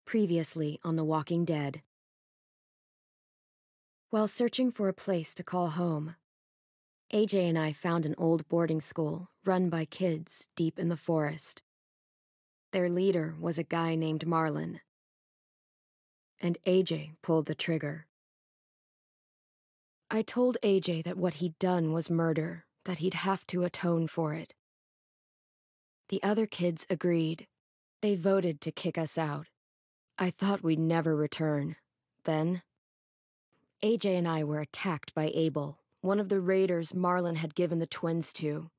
Previously on The Walking Dead. While searching for a place to call home, AJ and I found an old boarding school run by kids deep in the forest. Their leader was a guy named Marlon, and AJ pulled the trigger. I told AJ that what he'd done was murder, that he'd have to atone for it. The other kids agreed. They voted to kick us out. I thought we'd never return. Then, AJ and I were attacked by Abel, one of the raiders Marlon had given the twins to.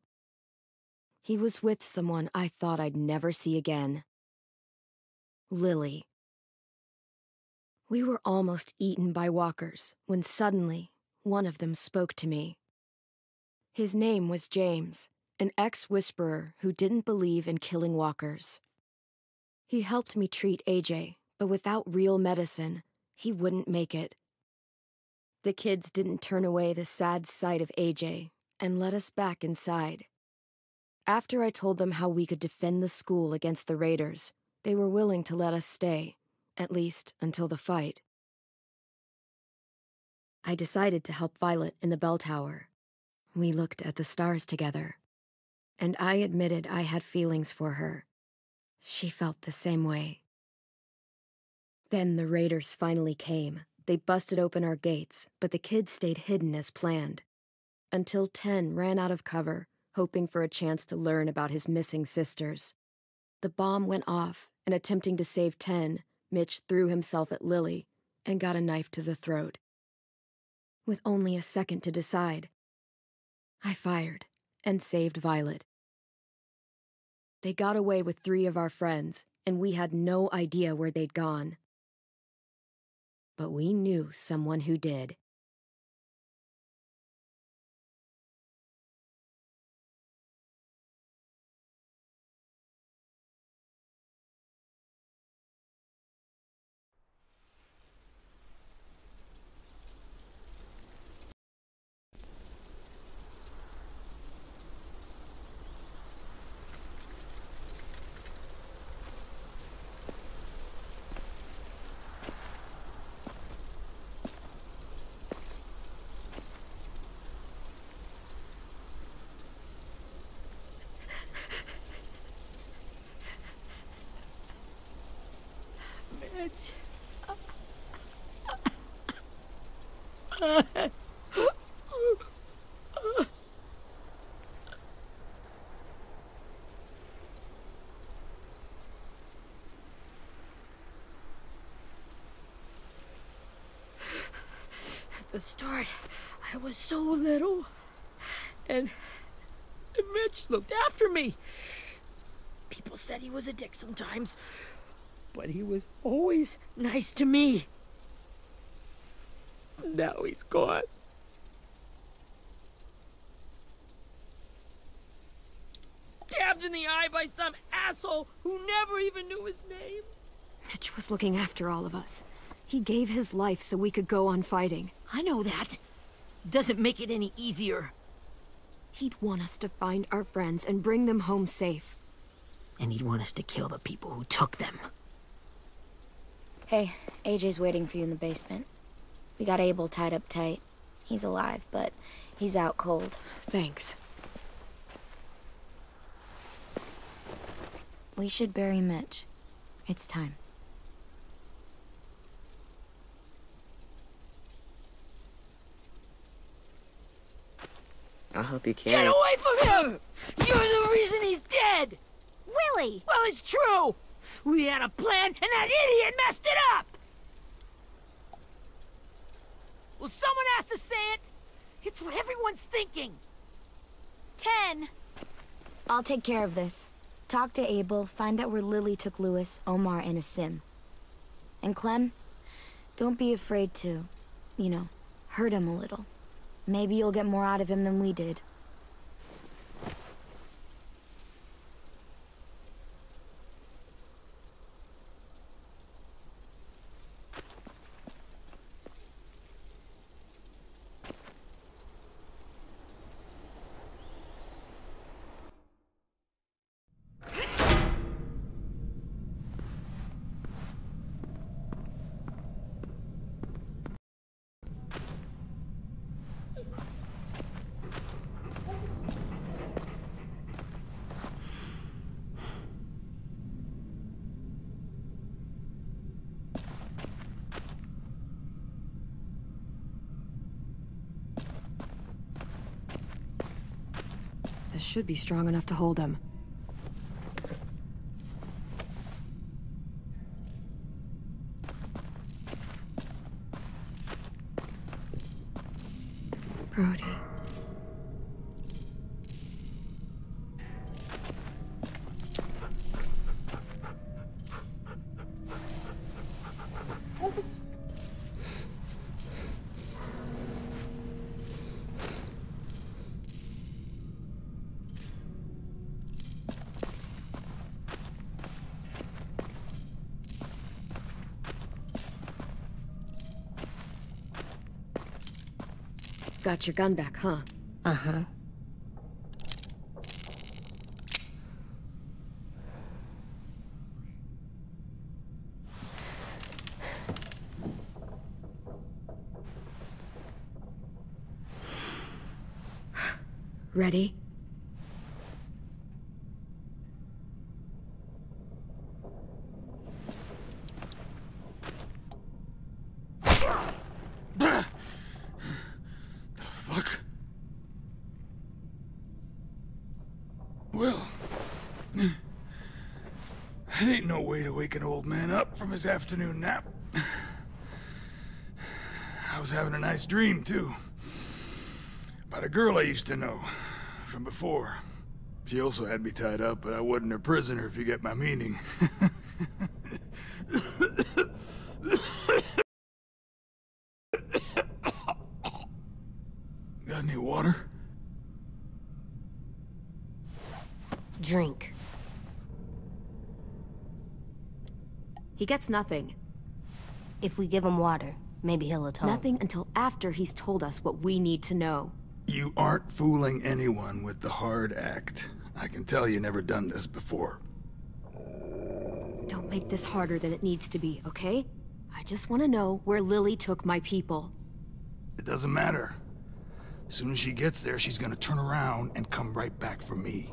He was with someone I thought I'd never see again. Lily. We were almost eaten by walkers when suddenly one of them spoke to me. His name was James, an ex-whisperer who didn't believe in killing walkers. He helped me treat AJ, but without real medicine, he wouldn't make it. The kids didn't turn away the sad sight of AJ and let us back inside. After I told them how we could defend the school against the raiders, they were willing to let us stay, at least until the fight. I decided to help Violet in the bell tower. We looked at the stars together, and I admitted I had feelings for her. She felt the same way. Then the raiders finally came. They busted open our gates, but the kids stayed hidden as planned. Until 10 ran out of cover, hoping for a chance to learn about his missing sisters. The bomb went off, and attempting to save 10, Mitch threw himself at Lily and got a knife to the throat. With only a second to decide, I fired and saved Violet. They got away with 3 of our friends, and we had no idea where they'd gone. But we knew someone who did. At the start, I was so little, and Mitch looked after me. People said he was a dick sometimes, but he was always nice to me. Now he's gone. Stabbed in the eye by some asshole who never even knew his name. Mitch was looking after all of us. He gave his life so we could go on fighting. I know that. Doesn't make it any easier. He'd want us to find our friends and bring them home safe. And he'd want us to kill the people who took them. Hey, AJ's waiting for you in the basement. We got Abel tied up tight. He's alive, but he's out cold. Thanks. We should bury Mitch. It's time. I'll help you carry. Get away from him! You're the reason he's dead! Willie! Well, it's true! We had a plan, and that idiot messed it up! Well, someone has to say it! It's what everyone's thinking! 10! I'll take care of this. Talk to Abel, find out where Lily took Lewis, Omar, and Asim. And Clem, don't be afraid to, hurt him a little. Maybe you'll get more out of him than we did. should be strong enough to hold him. Brody. Got your gun back, huh? Uh-huh. Ready? Well, that ain't no way to wake an old man up from his afternoon nap. I was having a nice dream, too. About a girl I used to know from before. She also had me tied up, but I wasn't her prisoner, if you get my meaning. Got any water? Drink. He gets nothing. If we give him water, maybe he'll atone. Nothing until after he's told us what we need to know. You aren't fooling anyone with the hard act. I can tell you never done this before. Don't make this harder than it needs to be, okay? I just want to know where Lily took my people. It doesn't matter. As soon as she gets there, she's gonna turn around and come right back for me.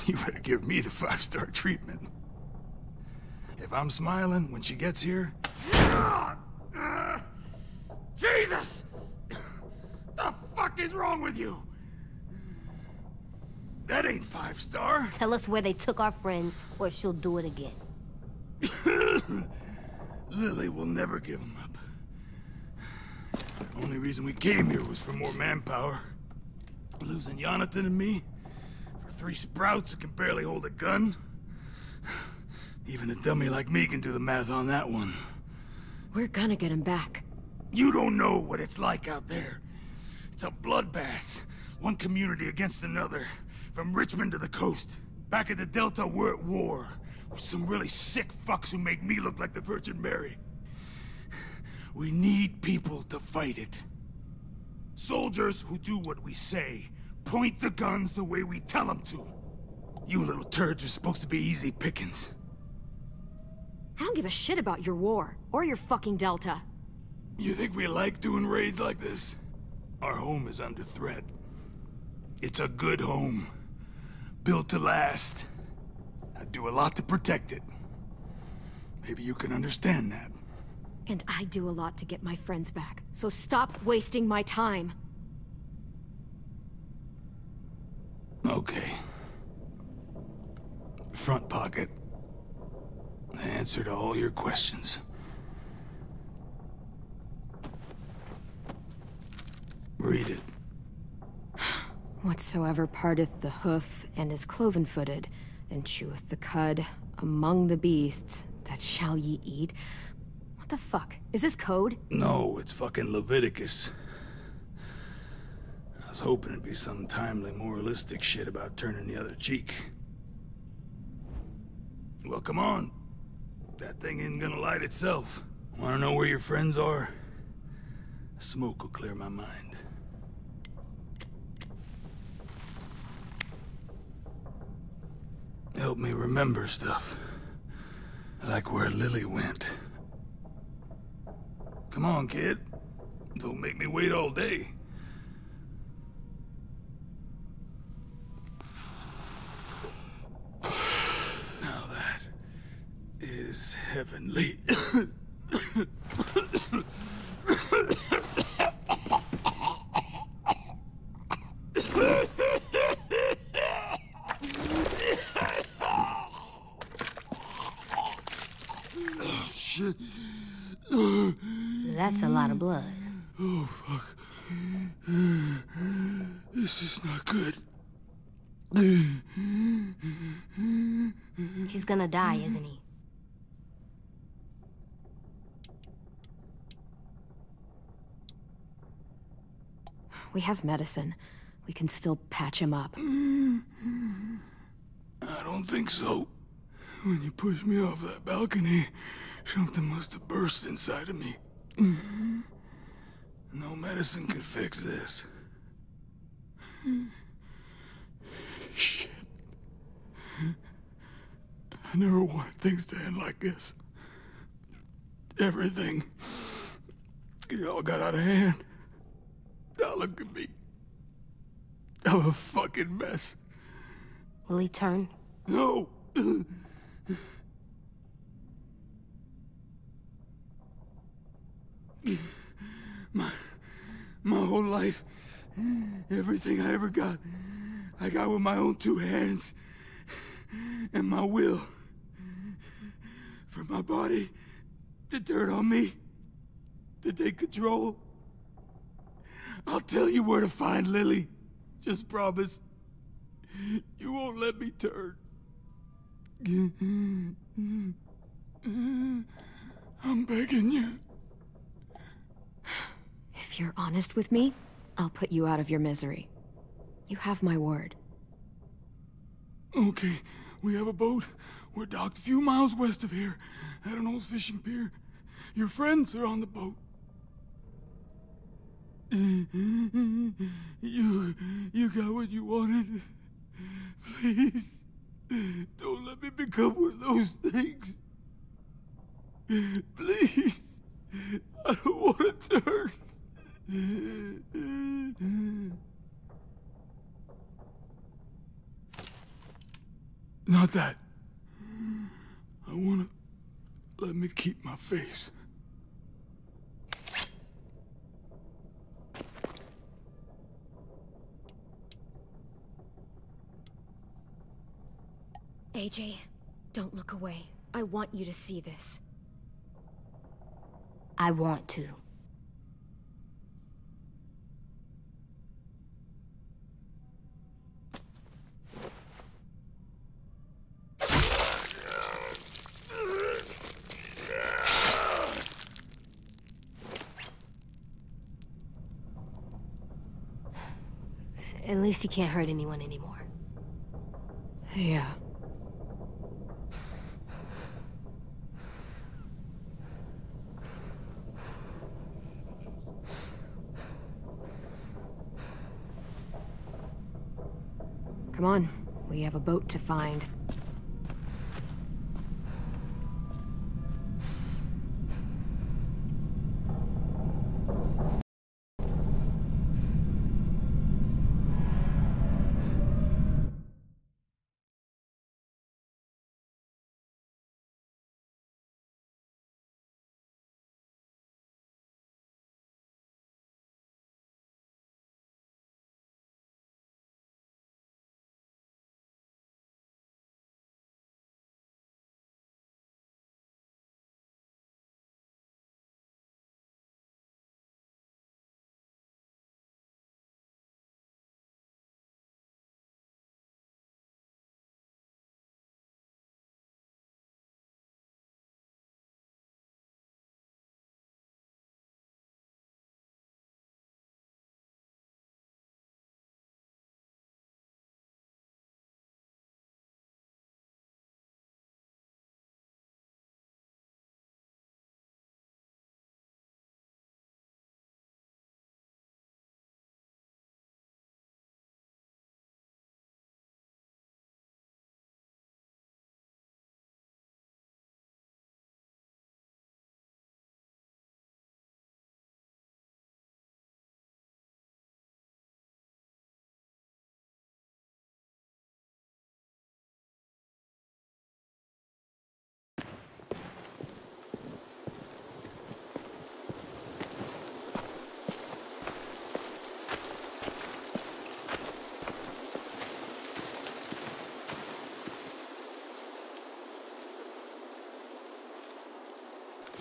You better give me the 5-star treatment. If I'm smiling when she gets here... Jesus! The fuck is wrong with you? That ain't 5-star. Tell us where they took our friends, or she'll do it again. Lily will never give them up. Only reason we came here was for more manpower. Losing Jonathan and me for 3 sprouts that can barely hold a gun. Even a dummy like me can do the math on that one. We're gonna get him back. You don't know what it's like out there. It's a bloodbath. One community against another. From Richmond to the coast. Back at the Delta, we're at war. With some really sick fucks who make me look like the Virgin Mary. We need people to fight it. Soldiers who do what we say. Point the guns the way we tell them to. You little turds are supposed to be easy pickings. I don't give a shit about your war, or your fucking Delta. You think we like doing raids like this? Our home is under threat. It's a good home. Built to last. I do a lot to protect it. Maybe you can understand that. And I do a lot to get my friends back, so stop wasting my time. Okay. Front pocket. The answer to all your questions. Read it. Whatsoever parteth the hoof and is cloven-footed, and cheweth the cud among the beasts, that shall ye eat. What the fuck? Is this code? No, it's fucking Leviticus. I was hoping it'd be some timely, moralistic shit about turning the other cheek. Well, come on. That thing ain't gonna light itself. Wanna know where your friends are? Smoke will clear my mind. Help me remember stuff. Like where Lily went. Come on, kid. Don't make me wait all day. Now that is heavenly. Shit. That's a lot of blood. Oh, fuck. This is not good. He's gonna die, isn't he? We have medicine. We can still patch him up. I don't think so. When you pushed me off that balcony, something must have burst inside of me. No medicine can fix this. Shit. I never wanted things to end like this. Everything. It all got out of hand. Now look at me. I'm a fucking mess. Will he turn? No! My whole life, everything I ever got, I got with my own two hands and my will. For my body to turn on me, to take control. I'll tell you where to find Lily. Just promise. You won't let me turn. I'm begging you. If you're honest with me, I'll put you out of your misery. You have my word. Okay, we have a boat. We're docked a few miles west of here, at an old fishing pier. Your friends are on the boat. You got what you wanted. Please, don't let me become one of those things. Please, I don't want to turn. Not that. I wanna let me keep my face. AJ, don't look away. I want you to see this. I want to. At least he can't hurt anyone anymore. Yeah. Come on, we have a boat to find.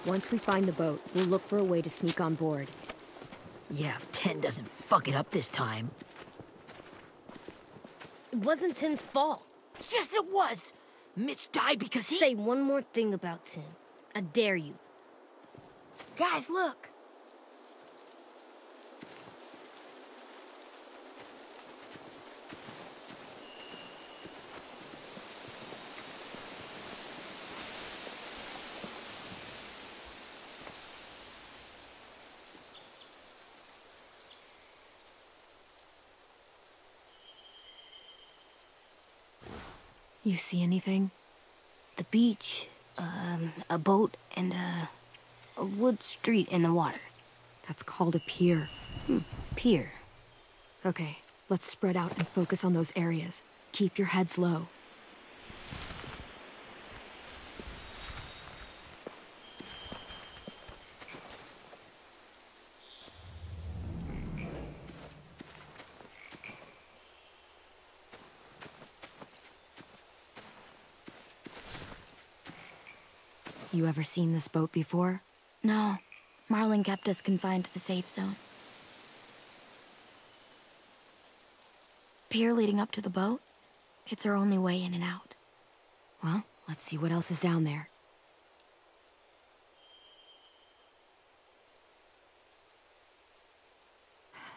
Once we find the boat, we'll look for a way to sneak on board. Yeah, if 10 doesn't fuck it up this time. It wasn't Tin's fault. Yes, it was! Mitch died because he... Say one more thing about Tin. I dare you. Guys, look! You see anything? The beach, a boat, and a wood street in the water. That's called a pier. Pier. Okay, let's spread out and focus on those areas. Keep your heads low. You ever seen this boat before? No, Marlin kept us confined to the safe zone. Pier leading up to the boat? It's our only way in and out. Well, let's see what else is down there.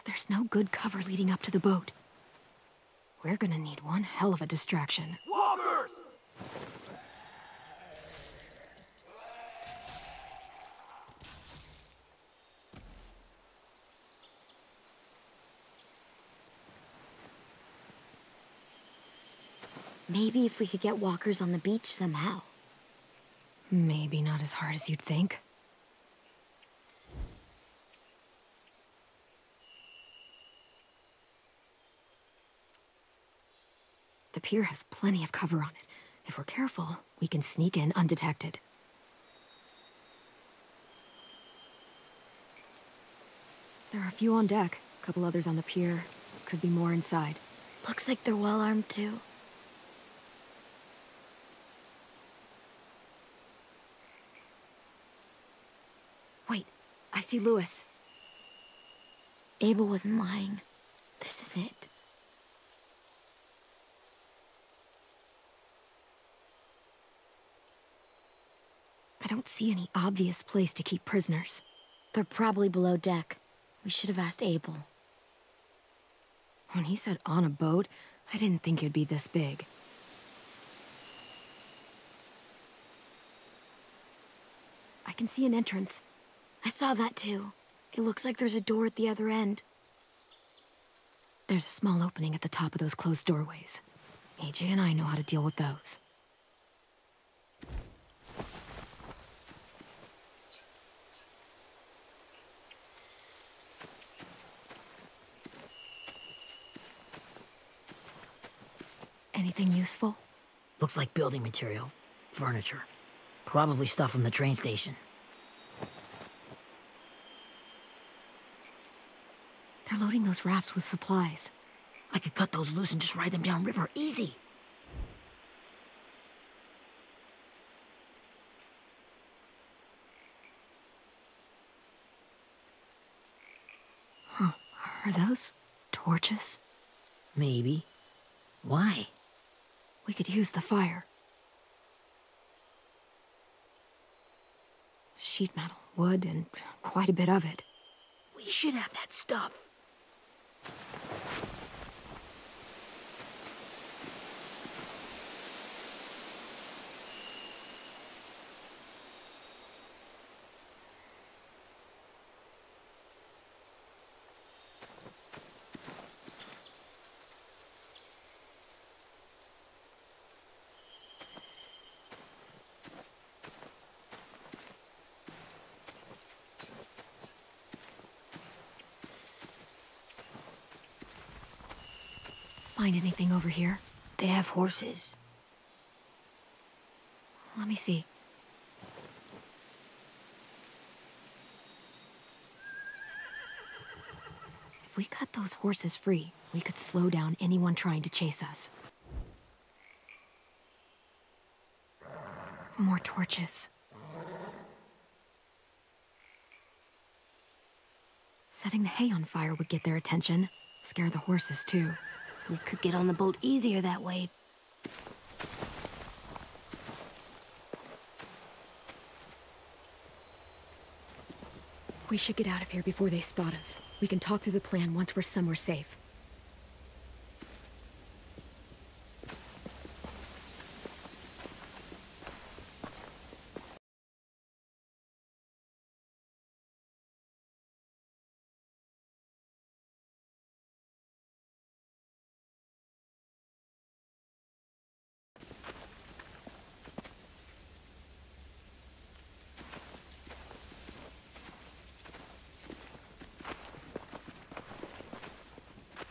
There's no good cover leading up to the boat. We're gonna need one hell of a distraction. Walkers! Maybe if we could get walkers on the beach somehow. Maybe not as hard as you'd think. The pier has plenty of cover on it. If we're careful, we can sneak in undetected. There are a few on deck, a couple others on the pier. Could be more inside. Looks like they're well armed too. Wait, I see Lewis. Abel wasn't lying. This is it. I don't see any obvious place to keep prisoners. They're probably below deck. We should have asked Abel. When he said on a boat, I didn't think it'd be this big. I can see an entrance. I saw that too. It looks like there's a door at the other end. There's a small opening at the top of those closed doorways. AJ and I know how to deal with those. Anything useful? Looks like building material. Furniture. Probably stuff from the train station. They're loading those rafts with supplies. I could cut those loose and just ride them downriver. Easy. Huh. Are those torches? Maybe. Why? We could use the fire. Sheet metal, wood, and quite a bit of it. We should have that stuff. Find anything over here? They have horses. Let me see. If we cut those horses free, we could slow down anyone trying to chase us. More torches. Setting the hay on fire would get their attention. Scare the horses, too. We could get on the boat easier that way. We should get out of here before they spot us. We can talk through the plan once we're somewhere safe.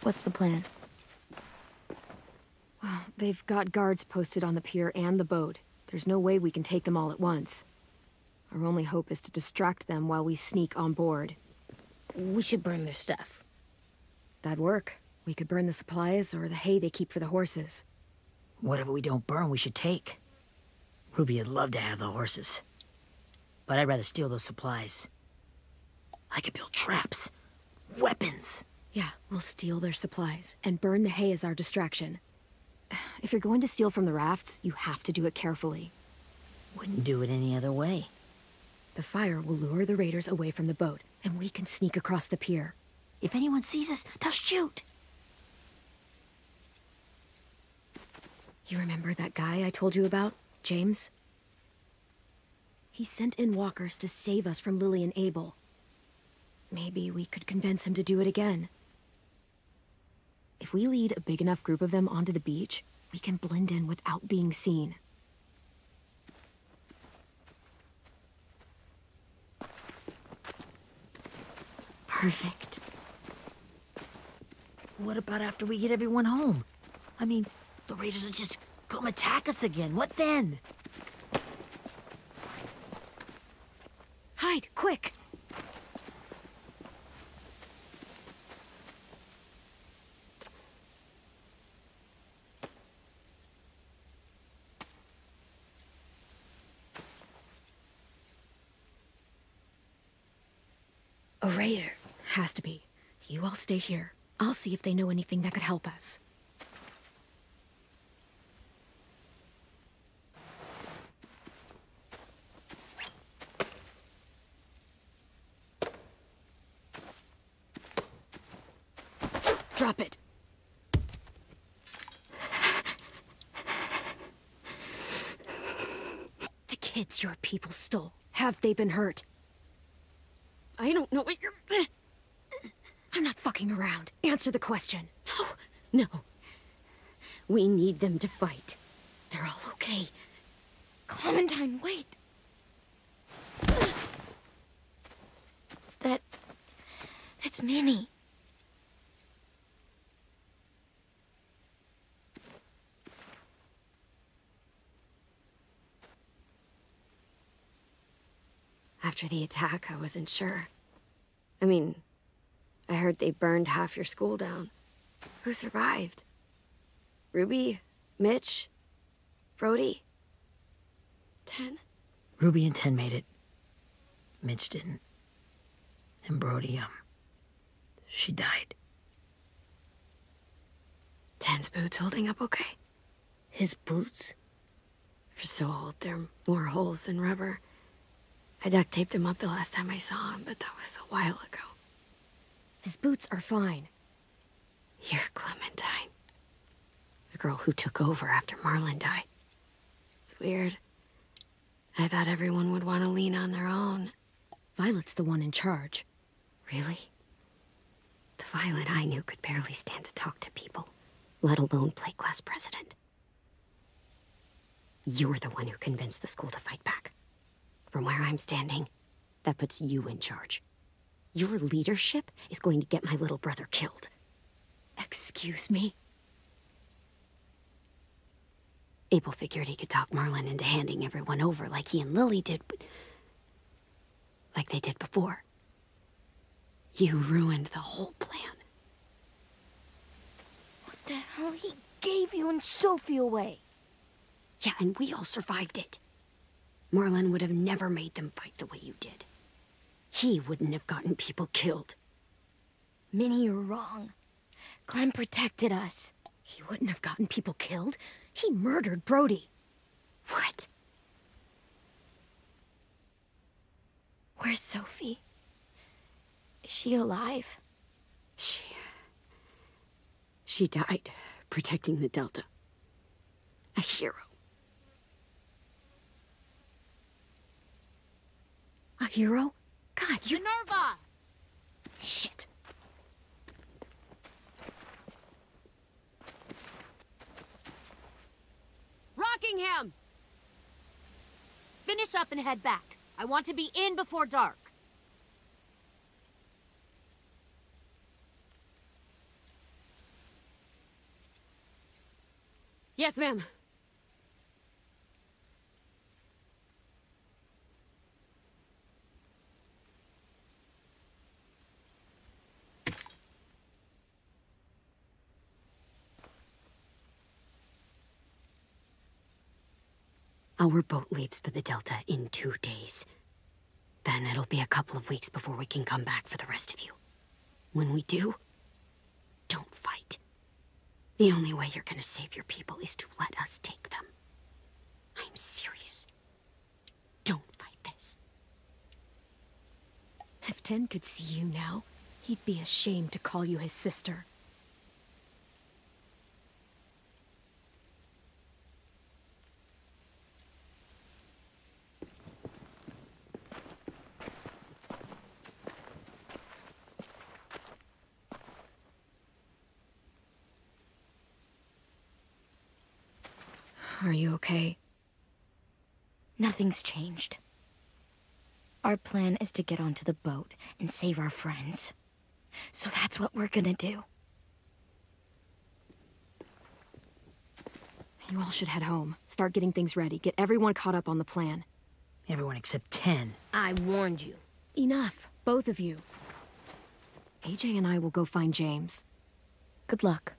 What's the plan? Well, they've got guards posted on the pier and the boat. There's no way we can take them all at once. Our only hope is to distract them while we sneak on board. We should burn their stuff. That'd work. We could burn the supplies or the hay they keep for the horses. Whatever we don't burn, we should take. Ruby would love to have the horses. But I'd rather steal those supplies. I could build traps. Weapons. Yeah, we'll steal their supplies and burn the hay as our distraction. If you're going to steal from the rafts, you have to do it carefully. Wouldn't do it any other way. The fire will lure the raiders away from the boat, and we can sneak across the pier. If anyone sees us, they'll shoot. You remember that guy I told you about, James? He sent in walkers to save us from Lily and Abel. Maybe we could convince him to do it again. If we lead a big enough group of them onto the beach, we can blend in without being seen. Perfect. What about after we get everyone home? I mean, the raiders will just come attack us again. What then? Hide, quick! A raider. Has to be. You all stay here. I'll see if they know anything that could help us. Drop it. The kids your people stole. Have they been hurt? I don't know what you're... I'm not fucking around. Answer the question. No. We need them to fight. They're all okay. Clementine, wait! It's Minnie. After the attack, I wasn't sure. I mean, I heard they burned half your school down. Who survived? Ruby? Mitch? Brody? 10? Ruby and 10 made it. Mitch didn't. And Brody, she died. 10's boots holding up okay? His boots? They're so old, there are more holes than rubber. I duct taped him up the last time I saw him, but that was a while ago. His boots are fine. You're Clementine. The girl who took over after Marlon died. It's weird. I thought everyone would want to lean on their own. Violet's the one in charge. Really? The Violet I knew could barely stand to talk to people, let alone play class president. You're the one who convinced the school to fight back. From where I'm standing, that puts you in charge. Your leadership is going to get my little brother killed. Excuse me? Abel figured he could talk Marlon into handing everyone over like he and Lily did, but... like they did before. You ruined the whole plan. What the hell? He gave you and Sophie away. Yeah, and we all survived it. Marlon would have never made them fight the way you did. He wouldn't have gotten people killed. Minnie, you're wrong. Clem protected us. He wouldn't have gotten people killed. He murdered Brody. What? Where's Sophie? Is she alive? She died protecting the Delta. A hero. A hero? God, you... Minerva! Shit. Rockingham! Finish up and head back. I want to be in before dark. Yes, ma'am. Our boat leaves for the Delta in 2 days. Then it'll be a couple of weeks before we can come back for the rest of you. When we do, don't fight. The only way you're gonna save your people is to let us take them. I'm serious. Don't fight this. If Ten could see you now, he'd be ashamed to call you his sister. Are you okay? Nothing's changed. Our plan is to get onto the boat and save our friends. So that's what we're gonna do. You all should head home. Start getting things ready. Get everyone caught up on the plan. Everyone except 10. I warned you. Enough, both of you. AJ and I will go find James. Good luck.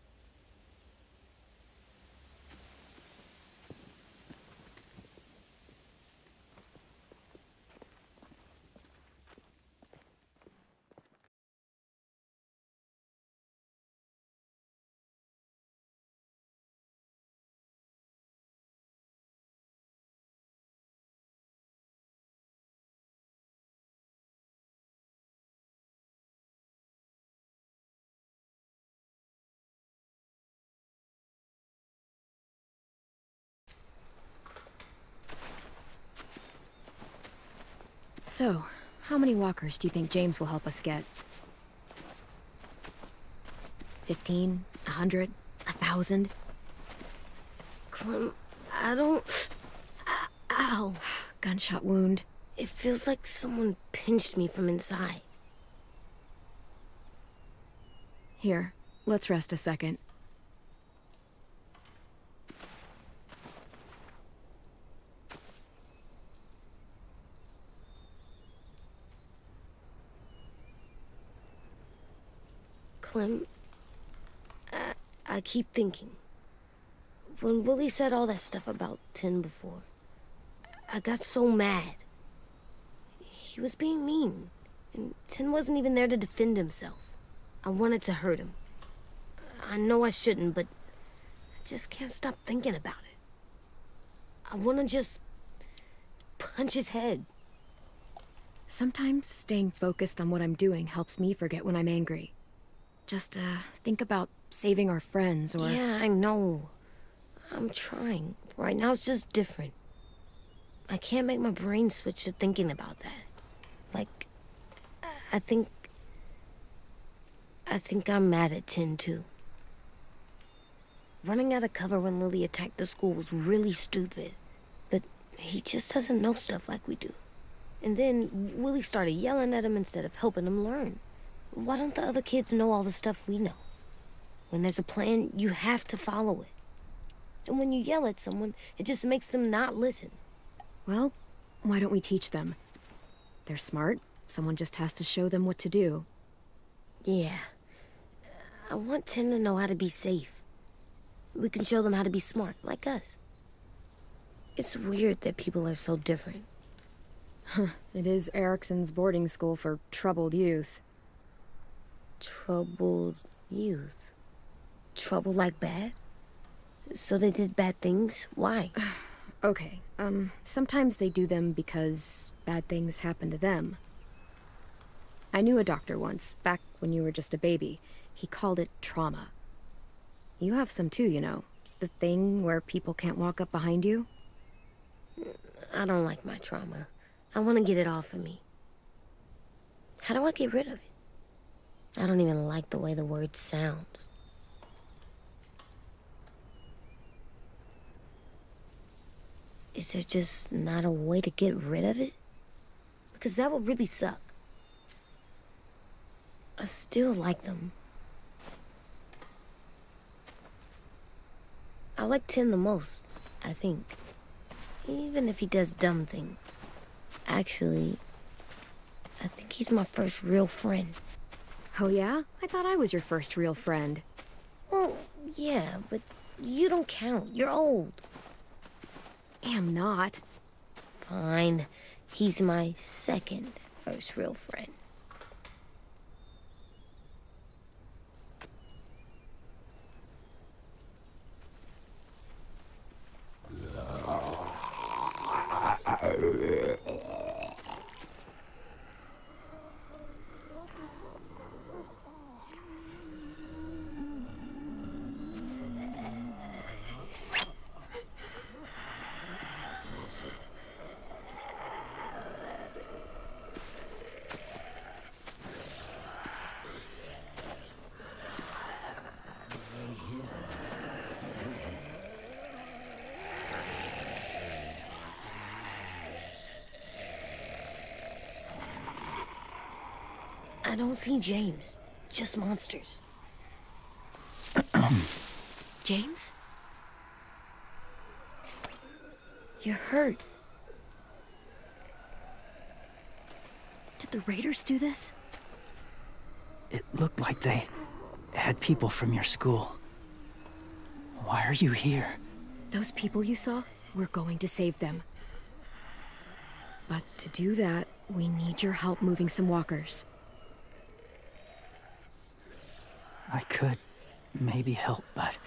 So, how many walkers do you think James will help us get? 15? 100? 1,000? Clem, I don't... Ow. Gunshot wound. It feels like someone pinched me from inside. Here, let's rest a second. Clem, I keep thinking. When Willie said all that stuff about 10 before, I got so mad. He was being mean, and 10 wasn't even there to defend himself. I wanted to hurt him. I know I shouldn't, but I just can't stop thinking about it. I want to just punch his head. Sometimes staying focused on what I'm doing helps me forget when I'm angry. Just, think about saving our friends, or... Yeah, I know. I'm trying. Right now it's just different. I can't make my brain switch to thinking about that. Like, I think I'm mad at 10 too. Running out of cover when Lily attacked the school was really stupid. But he just doesn't know stuff like we do. And then Willie started yelling at him instead of helping him learn. Why don't the other kids know all the stuff we know? When there's a plan, you have to follow it. And when you yell at someone, it just makes them not listen. Well, why don't we teach them? They're smart. Someone just has to show them what to do. Yeah. I want 10 to know how to be safe. We can show them how to be smart, like us. It's weird that people are so different. It is Erickson's boarding school for troubled youth. Troubled youth. Trouble like bad? So they did bad things? Why? Okay, sometimes they do them because bad things happen to them. I knew a doctor once, back when you were just a baby. He called it trauma. You have some too, you know. The thing where people can't walk up behind you. I don't like my trauma. I want to get it off of me. How do I get rid of it? I don't even like the way the word sounds. Is there just not a way to get rid of it? Because that would really suck. I still like them. I like Tin the most, I think. Even if he does dumb things. Actually, I think he's my first real friend. Oh yeah? I thought I was your first real friend. Well, yeah, but you don't count. You're old. Am not. Fine. He's my second first real friend. I don't see James, just monsters. James? You're hurt. Did the Raiders do this? It looked like they had people from your school. Why are you here? Those people you saw? We're going to save them. But to do that, we need your help moving some walkers. I could maybe help, but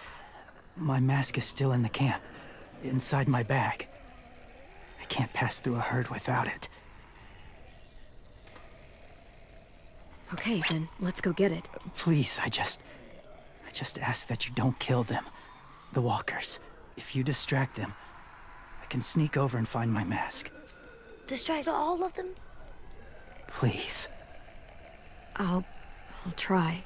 my mask is still in the camp, inside my bag. I can't pass through a herd without it. Okay, then let's go get it. Please, I just ask that you don't kill them. The walkers. If you distract them, I can sneak over and find my mask. Distract all of them? Please. I'll try.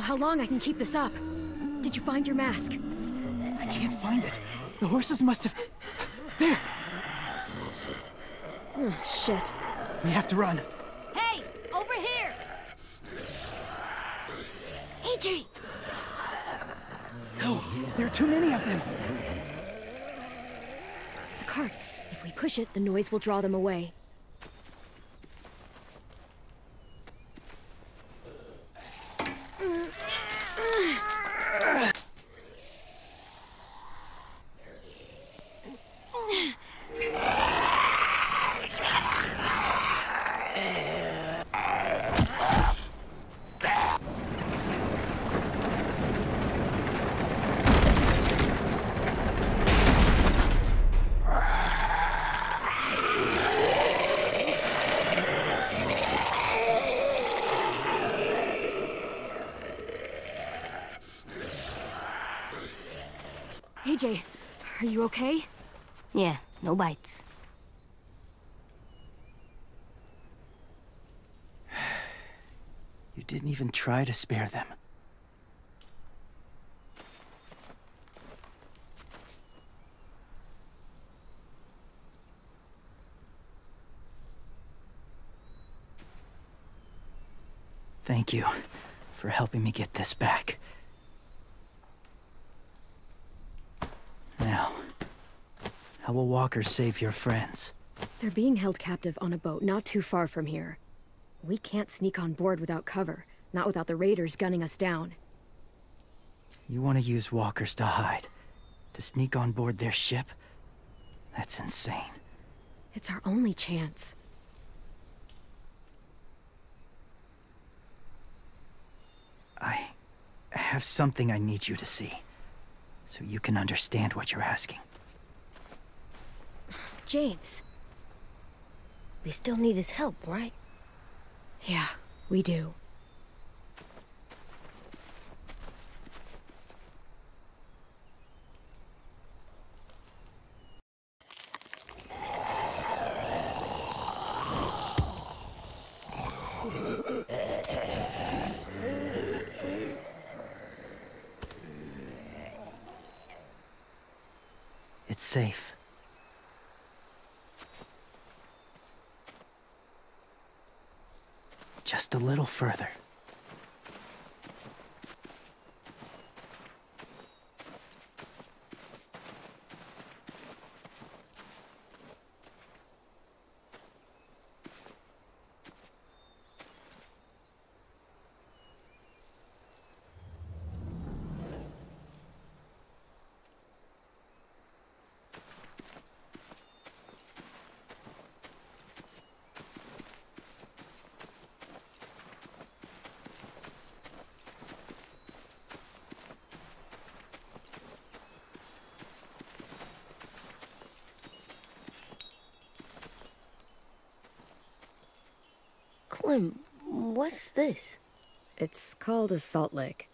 How long I can keep this up? Did you find your mask? I can't find it. The horses must have... There! Oh, shit. We have to run. Hey! Over here! AJ! No, there are too many of them. The cart. If we push it, the noise will draw them away. AJ, are you okay? Yeah, no bites. You didn't even try to spare them. Thank you for helping me get this back. Now, how will walkers save your friends? They're being held captive on a boat not too far from here. We can't sneak on board without cover, not without the raiders gunning us down. You want to use walkers to hide? To sneak on board their ship? That's insane. It's our only chance. I have something I need you to see, so you can understand what you're asking. James. We still need his help, right? Yeah, we do. It's safe. Just a little further. Clem, what's this? It's called a salt lick.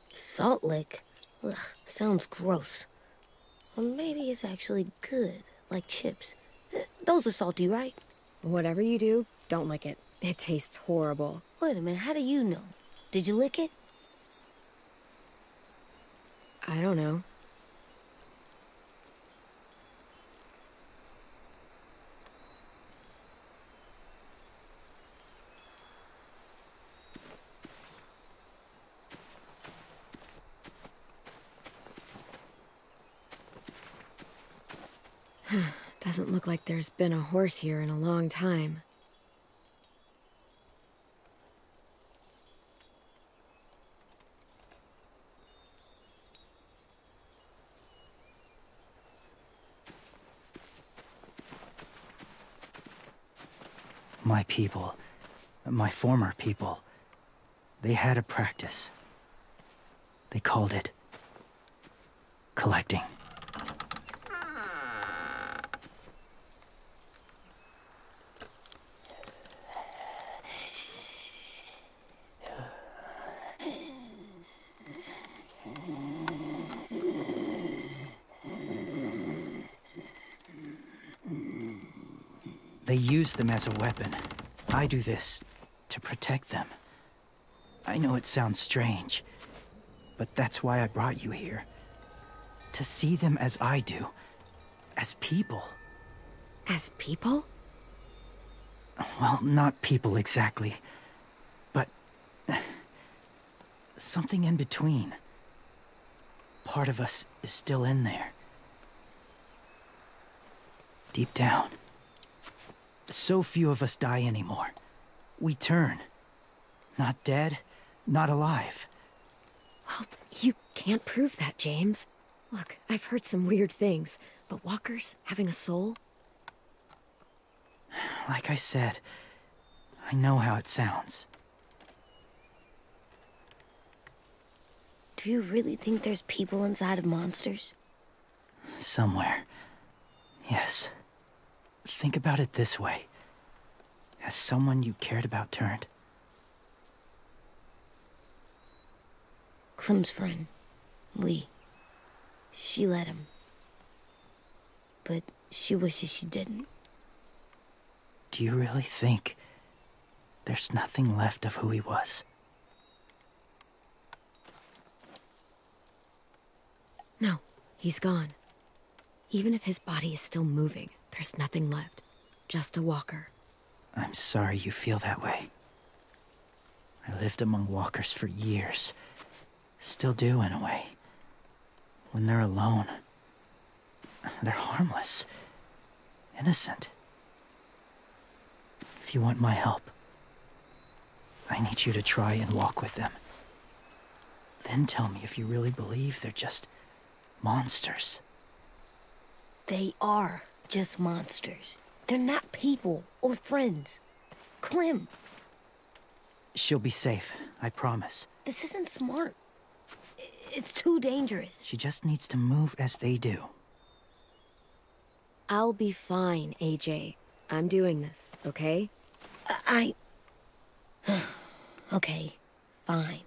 Salt lick? Ugh, sounds gross. Or maybe it's actually good, like chips. Those are salty, right? Whatever you do, don't lick it. It tastes horrible. Wait a minute, how do you know? Did you lick it? I don't know. Doesn't look like there's been a horse here in a long time. My people, my former people, they had a practice. They called it collecting. They use them as a weapon. I do this to protect them. I know it sounds strange, but that's why I brought you here. To see them as I do. As people. As people? Well, not people exactly, but something in between. part of us is still in there. Deep down. So few of us die anymore. We turn. Not dead, not alive. Well, you can't prove that, James. Look, I've heard some weird things, but walkers having a soul? Like I said, I know how it sounds. Do you really think there's people inside of monsters? Somewhere. Yes. Think about it this way. Has someone you cared about turned? Clem's friend, Lee. She let him. But she wishes she didn't. Do you really think there's nothing left of who he was? No, he's gone. Even if his body is still moving, there's nothing left. Just a walker. I'm sorry you feel that way. I lived among walkers for years. Still do, in a way. When they're alone, they're harmless. Innocent. If you want my help, I need you to try and walk with them. Then tell me if you really believe they're just monsters. They are just monsters. They're not people or friends. Clem. She'll be safe, I promise. This isn't smart. It's too dangerous. She just needs to move as they do. I'll be fine, AJ. I'm doing this, okay? Okay, fine.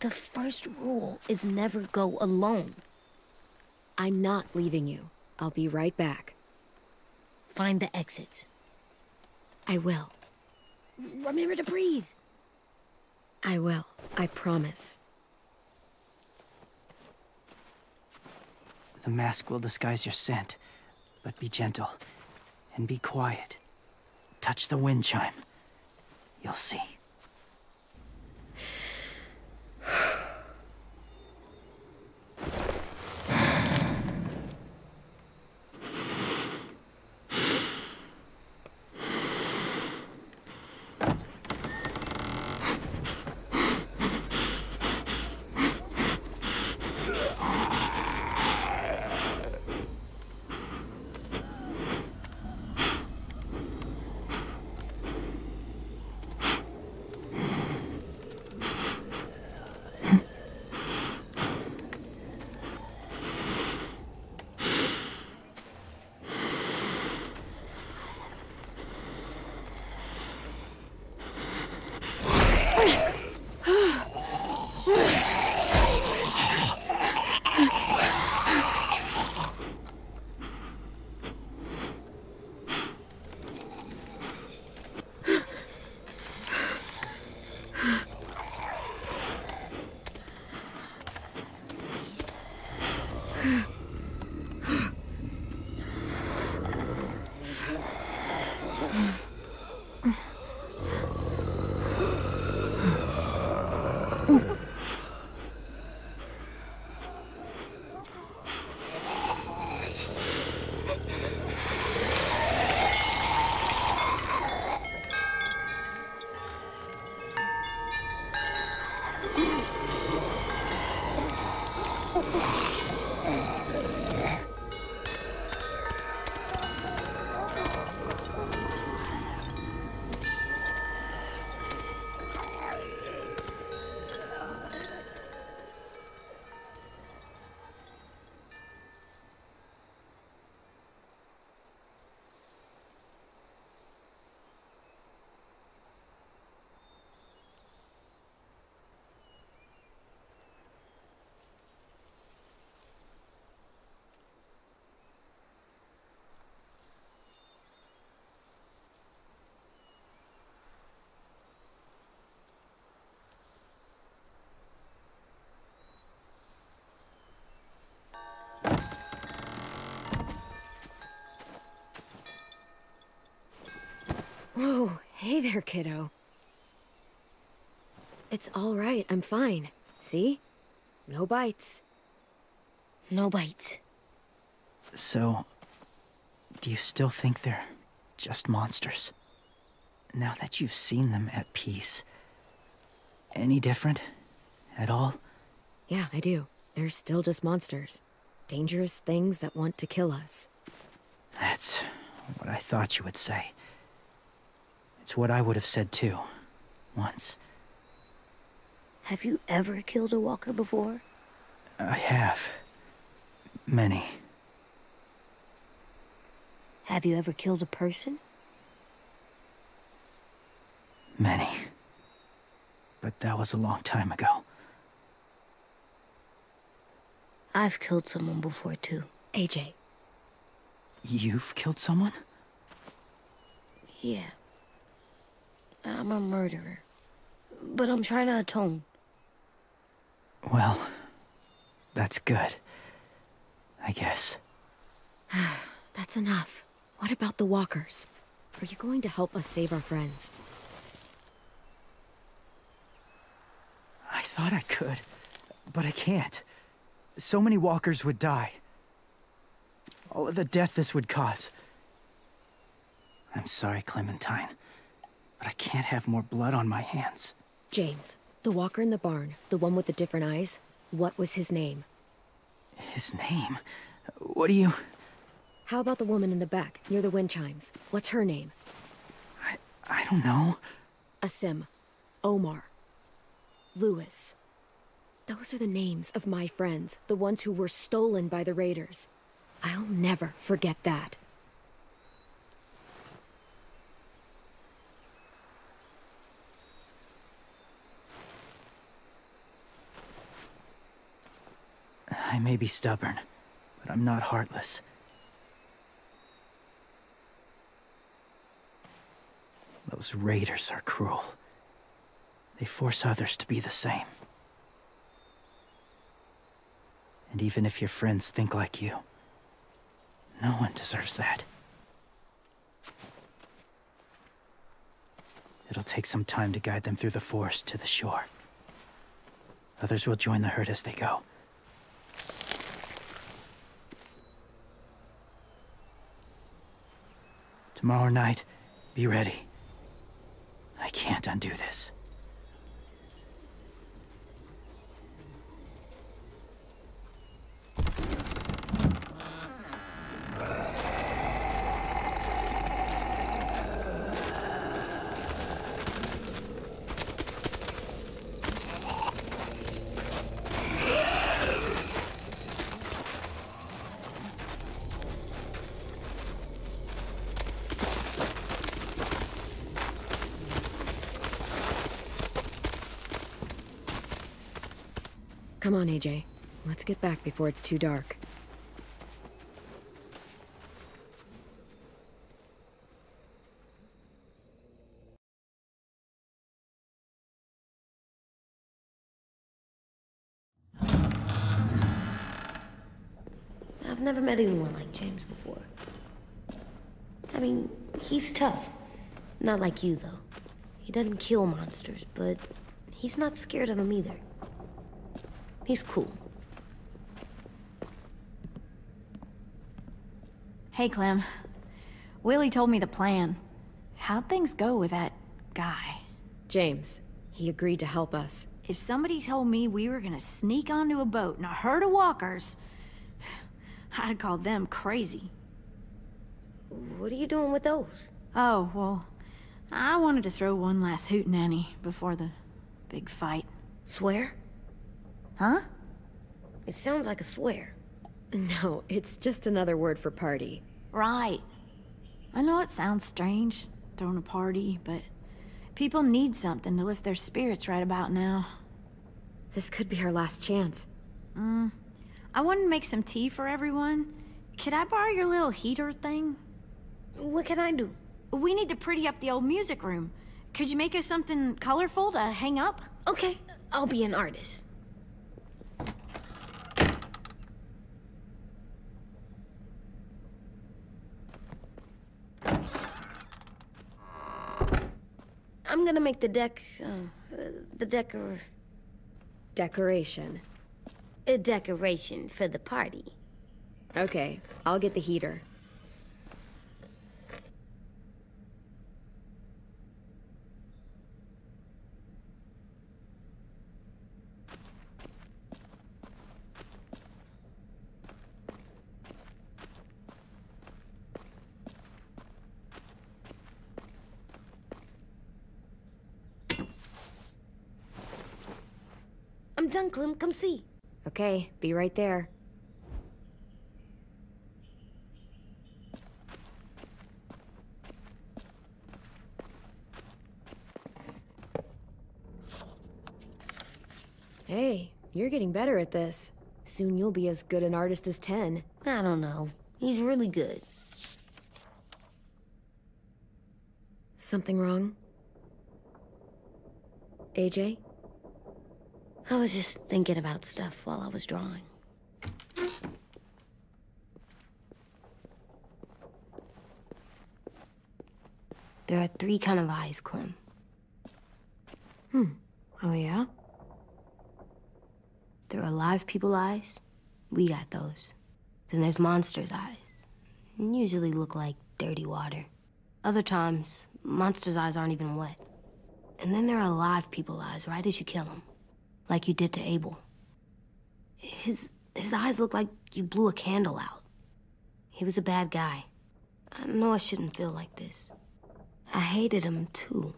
The first rule is never go alone. I'm not leaving you. I'll be right back. Find the exits. I will. Remember to breathe. I will. I promise. The mask will disguise your scent, but be gentle and be quiet. Touch the wind chime. You'll see. Whoa, hey there, kiddo. It's all right, I'm fine. See? No bites. No bites. So, do you still think they're just monsters? Now that you've seen them at peace, any different at all? Yeah, I do. They're still just monsters. Dangerous things that want to kill us. That's what I thought you would say. It's what I would have said too, once. Have you ever killed a walker before? I have. Many. Have you ever killed a person? Many. But that was a long time ago. I've killed someone before too. AJ. You've killed someone? Yeah. I'm a murderer. But I'm trying to atone. Well, that's good. I guess. That's enough. What about the walkers? Are you going to help us save our friends? I thought I could, but I can't. So many walkers would die. All of the death this would cause. I'm sorry, Clementine, but I can't have more blood on my hands. James, the walker in the barn, the one with the different eyes, what was his name? His name? What do you... How about the woman in the back, near the wind chimes? What's her name? I don't know. Asim. Omar. Lewis. Those are the names of my friends, the ones who were stolen by the raiders. I'll never forget that. I may be stubborn, but I'm not heartless. Those raiders are cruel. They force others to be the same. And even if your friends think like you, no one deserves that. It'll take some time to guide them through the forest to the shore. Others will join the herd as they go. Tomorrow night, be ready. I can't undo this. Come on, AJ. Let's get back before it's too dark. I've never met anyone like James before. I mean, he's tough. Not like you, though. He doesn't kill monsters, but he's not scared of them either. He's cool. Hey, Clem. Willie told me the plan. How'd things go with that guy? James, he agreed to help us. If somebody told me we were gonna sneak onto a boat in a herd of walkers, I'd call them crazy. What are you doing with those? Oh, well, I wanted to throw one last hootenanny before the big fight. Swear? Huh? It sounds like a swear. No, it's just another word for party. Right. I know it sounds strange, throwing a party, but people need something to lift their spirits right about now. This could be our last chance. I wanted to make some tea for everyone. Could I borrow your little heater thing? What can I do? We need to pretty up the old music room. Could you make us something colorful to hang up? Okay, I'll be an artist. I'm gonna make the Decoration. a decoration for the party. Okay, I'll get the heater. I'm done, Clem. Come see. Okay, be right there. Hey, you're getting better at this. Soon you'll be as good an artist as 10. I don't know. He's really good. Something wrong? AJ? I was just thinking about stuff while I was drawing. There are 3 kinds of eyes, Clem. Oh yeah? There are live people eyes. We got those. Then there's monsters' eyes. Usually look like dirty water. Other times, monsters' eyes aren't even wet. And then there are live people eyes right as you kill them. Like you did to Abel. His eyes look like you blew a candle out. He was a bad guy. I know I shouldn't feel like this. I hated him, too.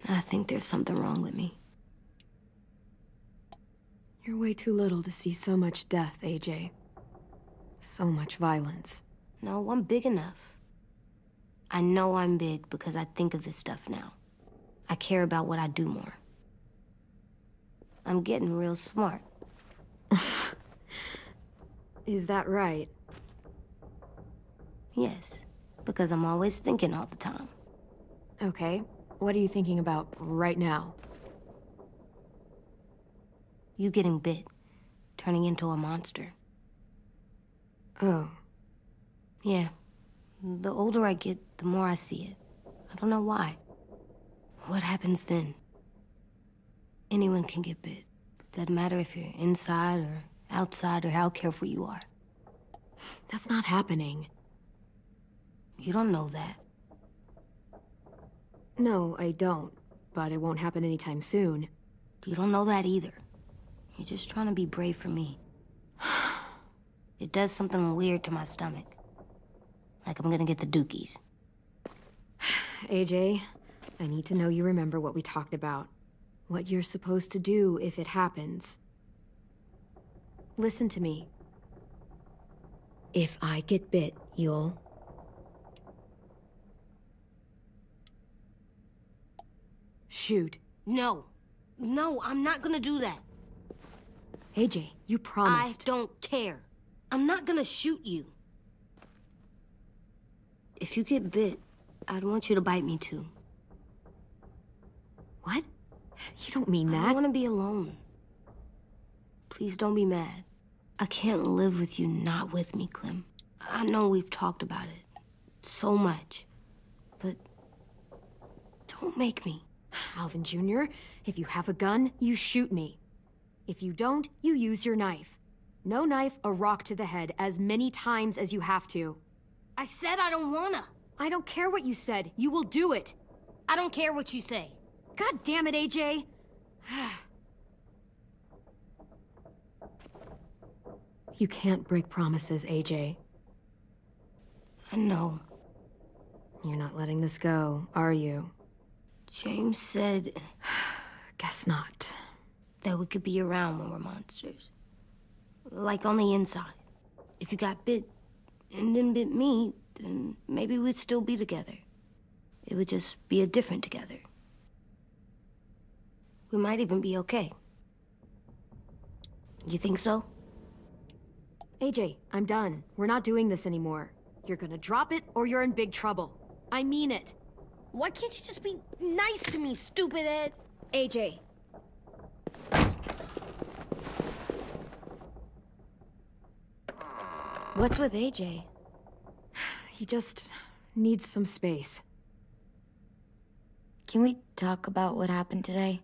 I think there's something wrong with me. You're way too little to see so much death, AJ. So much violence. No, I'm big enough. I know I'm big because I think of this stuff now. I care about what I do more. I'm getting real smart. Is that right? Yes, because I'm always thinking all the time. Okay, what are you thinking about right now? You getting bit, turning into a monster. Oh. Yeah, the older I get, the more I see it. I don't know why. What happens then? Anyone can get bit. Doesn't matter if you're inside or outside or how careful you are. That's not happening. You don't know that. No, I don't. But it won't happen anytime soon. You don't know that either. You're just trying to be brave for me. It does something weird to my stomach. Like I'm gonna get the dookies. AJ, I need to know you remember what we talked about. What you're supposed to do if it happens. Listen to me. If I get bit, you'll... shoot. No. No, I'm not gonna do that. AJ, you promised. I don't care. I'm not gonna shoot you. If you get bit, I'd want you to bite me too. What? You don't mean that. I want to be alone. Please don't be mad. I can't live with you not with me, Clem. I know we've talked about it so much, but don't make me. Alvin Jr., if you have a gun, you shoot me. If you don't, you use your knife. No knife, a rock to the head as many times as you have to. I said I don't wanna. I don't care what you said. You will do it. I don't care what you say. God damn it, AJ. You can't break promises, AJ. I know. You're not letting this go, are you? James said... Guess not. That we could be around when we're monsters. Like on the inside. If you got bit and then bit me, then maybe we'd still be together. It would just be a different together. We might even be okay. You think so? AJ, I'm done. We're not doing this anymore. You're gonna drop it or you're in big trouble. I mean it. Why can't you just be nice to me, stupid Ed? AJ. What's with AJ? He just needs some space. Can we talk about what happened today?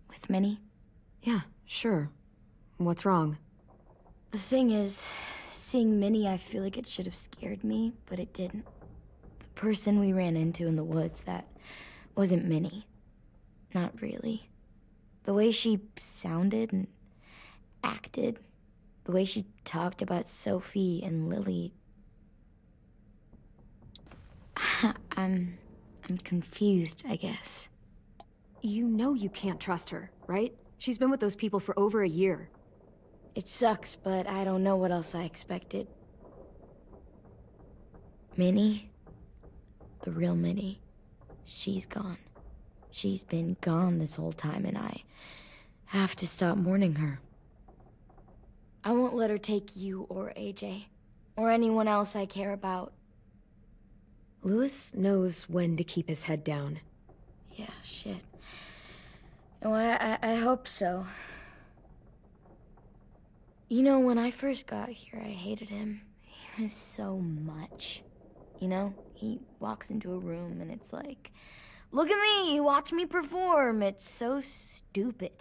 With Minnie? Yeah, sure. What's wrong? The thing is, seeing Minnie, I feel like it should have scared me, but it didn't. The person we ran into in the woods, that wasn't Minnie. Not really. The way she sounded and acted, the way she talked about Sophie and Lily. I'm confused, I guess. You know you can't trust her, right? She's been with those people for over a year. It sucks, but I don't know what else I expected. Minnie? The real Minnie. She's gone. She's been gone this whole time, and I have to stop mourning her. I won't let her take you or AJ, or anyone else I care about. Louis knows when to keep his head down. Yeah, shit. And I hope so. You know, when I first got here, I hated him. He was so much. You know, he walks into a room and it's like, look at me, watch me perform. It's so stupid.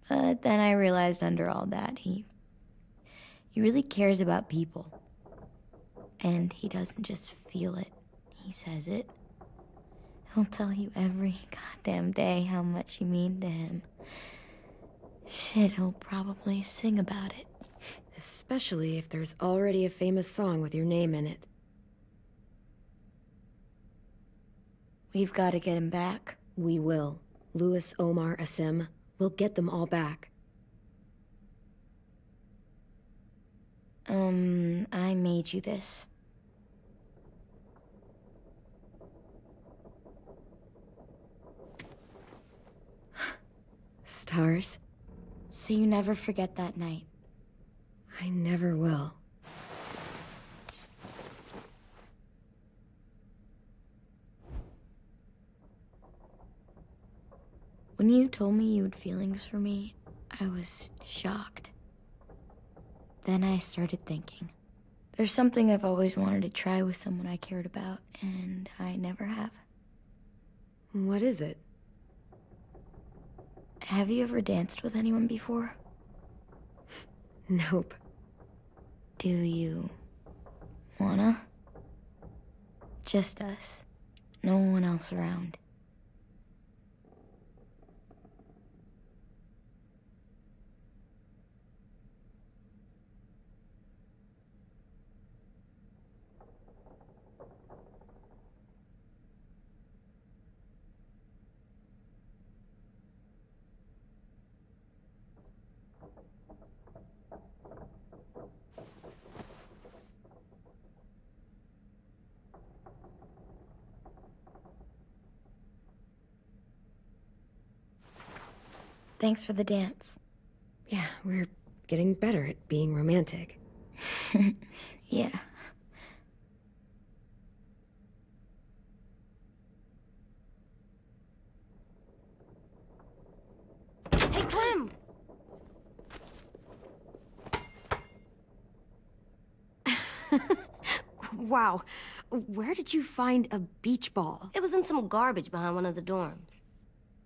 But then I realized under all that, he really cares about people. And he doesn't just feel it, he says it. He'll tell you every goddamn day how much you mean to him. Shit, he'll probably sing about it. Especially if there's already a famous song with your name in it. We've got to get him back. We will. Louis, Omar, Asim. We'll get them all back. I made you this. Stars? So you never forget that night. I never will. When you told me you had feelings for me, I was shocked. Then I started thinking. There's something I've always wanted to try with someone I cared about, and I never have. What is it? Have you ever danced with anyone before? Nope. Do you wanna? Just us. No one else around. Thanks for the dance. Yeah, we're getting better at being romantic. Yeah. Hey, Clem! Wow. Where did you find a beach ball? It was in some garbage behind one of the dorms.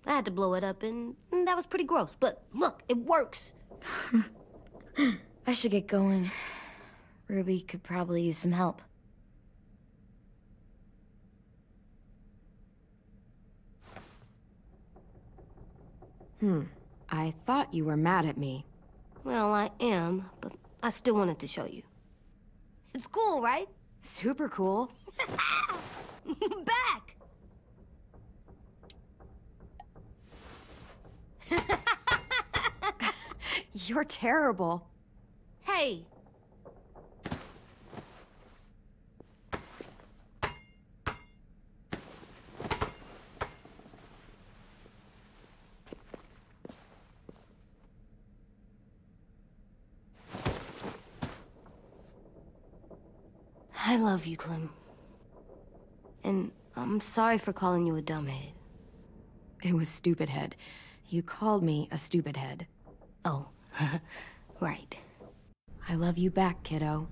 I had to blow it up, and that was pretty gross. But look, it works. I should get going. Ruby could probably use some help. I thought you were mad at me. Well, I am, but I still wanted to show you. It's cool, right? Super cool. Back! You're terrible. Hey! I love you, Clem. And I'm sorry for calling you a dumbhead. It was stupid head. You called me a stupid head. Oh, right. I love you back, kiddo.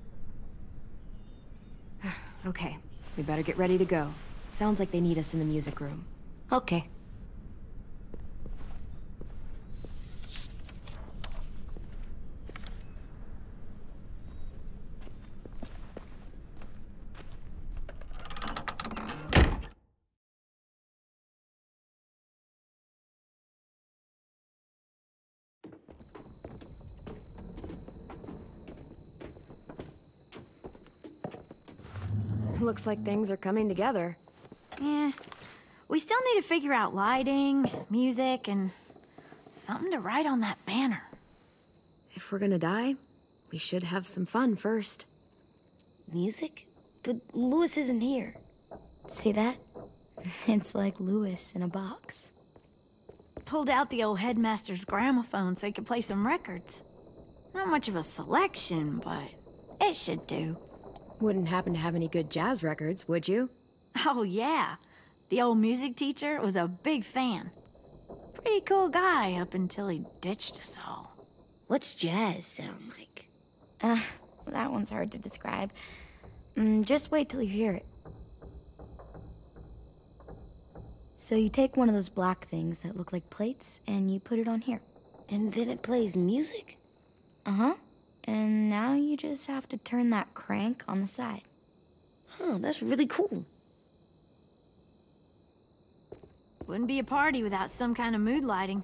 Okay, we better get ready to go. Sounds like they need us in the music room. Okay. Looks like things are coming together. Yeah. We still need to figure out lighting, music, and something to write on that banner. If we're gonna die, we should have some fun first. Music? But Louis isn't here. See that? It's like Louis in a box. Pulled out the old headmaster's gramophone so he could play some records. Not much of a selection, but it should do. Wouldn't happen to have any good jazz records, would you? Oh, yeah. The old music teacher was a big fan. Pretty cool guy up until he ditched us all. What's jazz sound like? That one's hard to describe. Just wait till you hear it. So you take one of those black things that look like plates, and you put it on here. And then it plays music? Uh-huh. And now you just have to turn that crank on the side. Huh, that's really cool. Wouldn't be a party without some kind of mood lighting.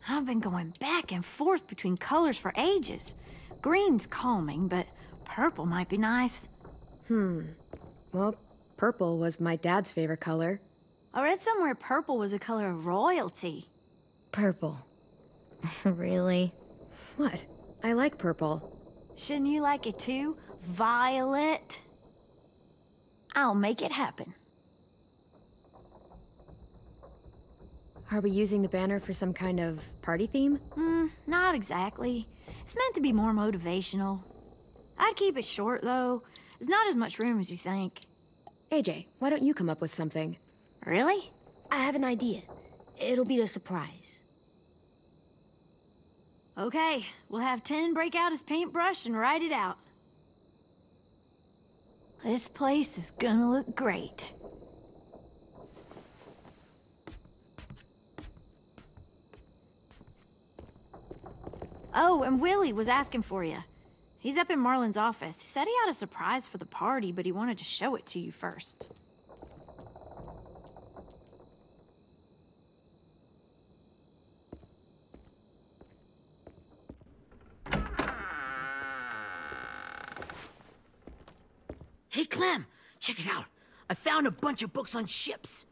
I've been going back and forth between colors for ages. Green's calming, but purple might be nice. Well, purple was my dad's favorite color. I read somewhere purple was a color of royalty. Purple. Really? What? I like purple. Shouldn't you like it too? Violet? I'll make it happen. Are we using the banner for some kind of party theme? Not exactly. It's meant to be more motivational. I'd keep it short, though. There's not as much room as you think. AJ, why don't you come up with something? Really? I have an idea. It'll be a surprise. Okay, we'll have 10 break out his paintbrush and write it out. This place is gonna look great. Oh, and Willie was asking for you. He's up in Marlin's office. He said he had a surprise for the party, but he wanted to show it to you first. Hey, Clem, check it out. I found a bunch of books on ships.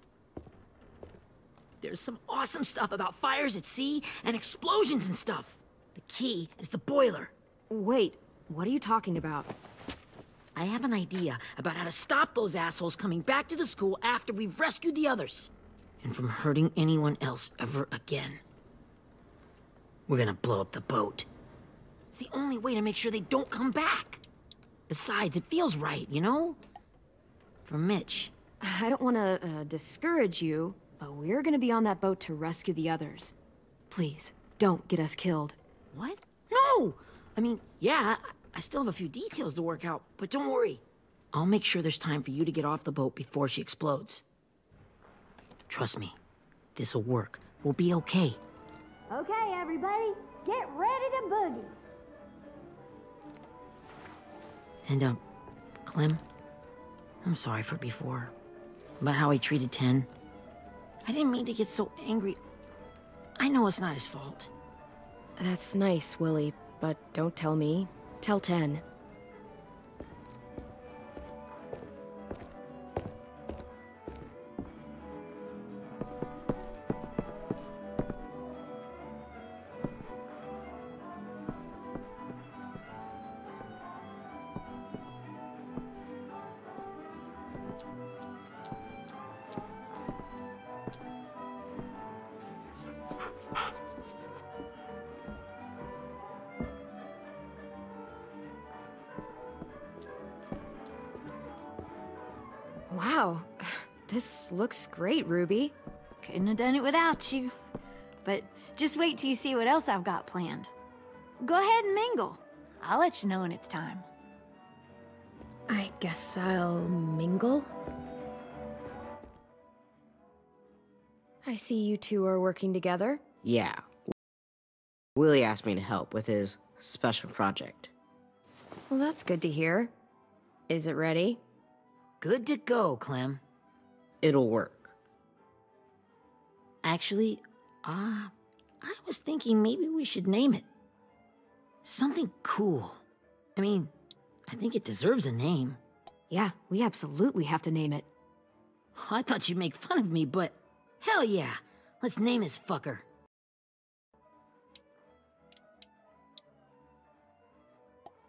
There's some awesome stuff about fires at sea and explosions and stuff. The key is the boiler. Wait, what are you talking about? I have an idea about how to stop those assholes coming back to the school after we've rescued the others. And from hurting anyone else ever again. We're gonna blow up the boat. It's the only way to make sure they don't come back. Besides, it feels right, you know? For Mitch. I don't want to discourage you, but we're gonna be on that boat to rescue the others. Please, don't get us killed. What? No! I mean, yeah, I still have a few details to work out, but don't worry. I'll make sure there's time for you to get off the boat before she explodes. Trust me, this'll work. We'll be okay. Okay, everybody, get ready to boogie. And, Clem, I'm sorry for before. About how I treated Ten. I didn't mean to get so angry. I know it's not his fault. That's nice, Willie, but don't tell me. Tell 10. Wow, this looks great, Ruby. Couldn't have done it without you. But just wait till you see what else I've got planned. Go ahead and mingle. I'll let you know when it's time. I guess I'll mingle? I see you two are working together. Yeah. Willie asked me to help with his special project. Well, that's good to hear. Is it ready? Good to go, Clem. It'll work. Actually, I was thinking maybe we should name it. Something cool. I mean, I think it deserves a name. Yeah, we absolutely have to name it. I thought you'd make fun of me, but hell yeah. Let's name this fucker.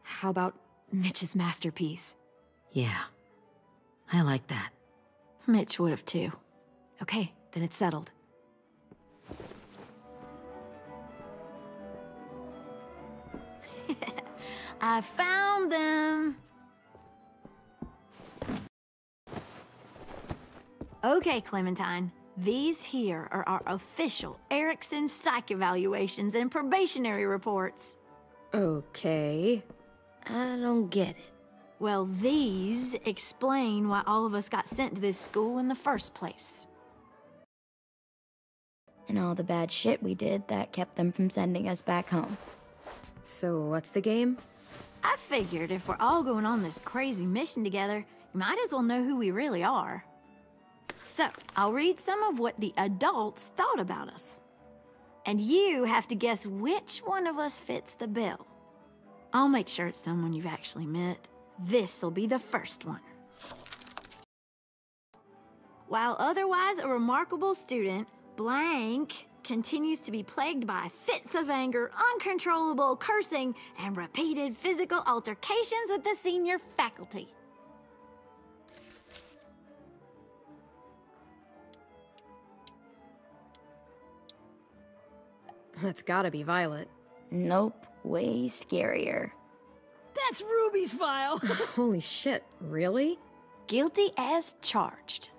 How about Mitch's masterpiece? Yeah, I like that. Mitch would have too. Okay, then it's settled. I found them! Okay, Clementine. These here are our official Erickson psych evaluations and probationary reports. Okay. I don't get it. Well, these explain why all of us got sent to this school in the first place. And all the bad shit we did that kept them from sending us back home. So what's the game? I figured if we're all going on this crazy mission together, you might as well know who we really are. So, I'll read some of what the adults thought about us. And you have to guess which one of us fits the bill. I'll make sure it's someone you've actually met. This'll be the first one. While otherwise a remarkable student, blank continues to be plagued by fits of anger, uncontrollable cursing, and repeated physical altercations with the senior faculty. That's gotta be Violet. Nope, way scarier. That's Ruby's file! Holy shit, really? Guilty as charged.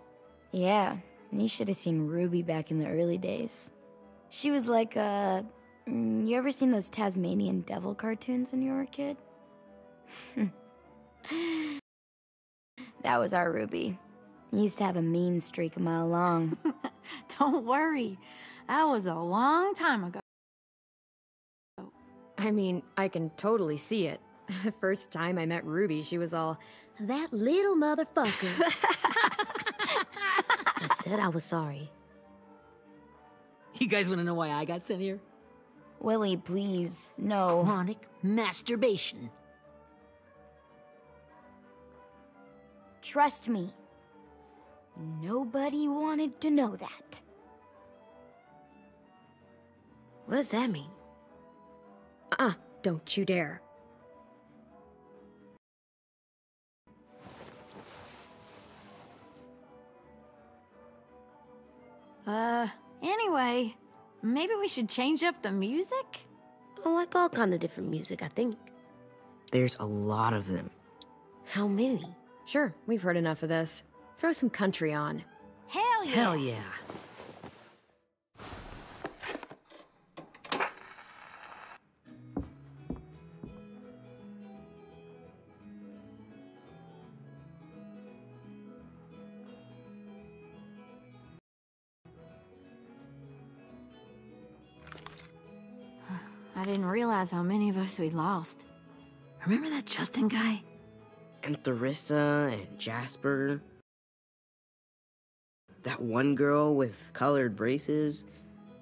Yeah, you should have seen Ruby back in the early days. She was like you ever seen those Tasmanian devil cartoons when you were a kid? That was our Ruby. Used to have a mean streak a mile long. Don't worry, that was a long time ago. I mean, I can totally see it. The first time I met Ruby, she was all, "That little motherfucker." I said I was sorry. You guys want to know why I got sent here? Willie, please, no. Chronic masturbation. Trust me. Nobody wanted to know that. What does that mean? Don't you dare. Anyway, maybe we should change up the music? I like all kind of different music, I think. There's a lot of them. How many? Sure, we've heard enough of this. Throw some country on. Hell yeah! Hell yeah. I didn't realize how many of us we'd lost. Remember that Justin guy? And Theresa and Jasper. That one girl with colored braces.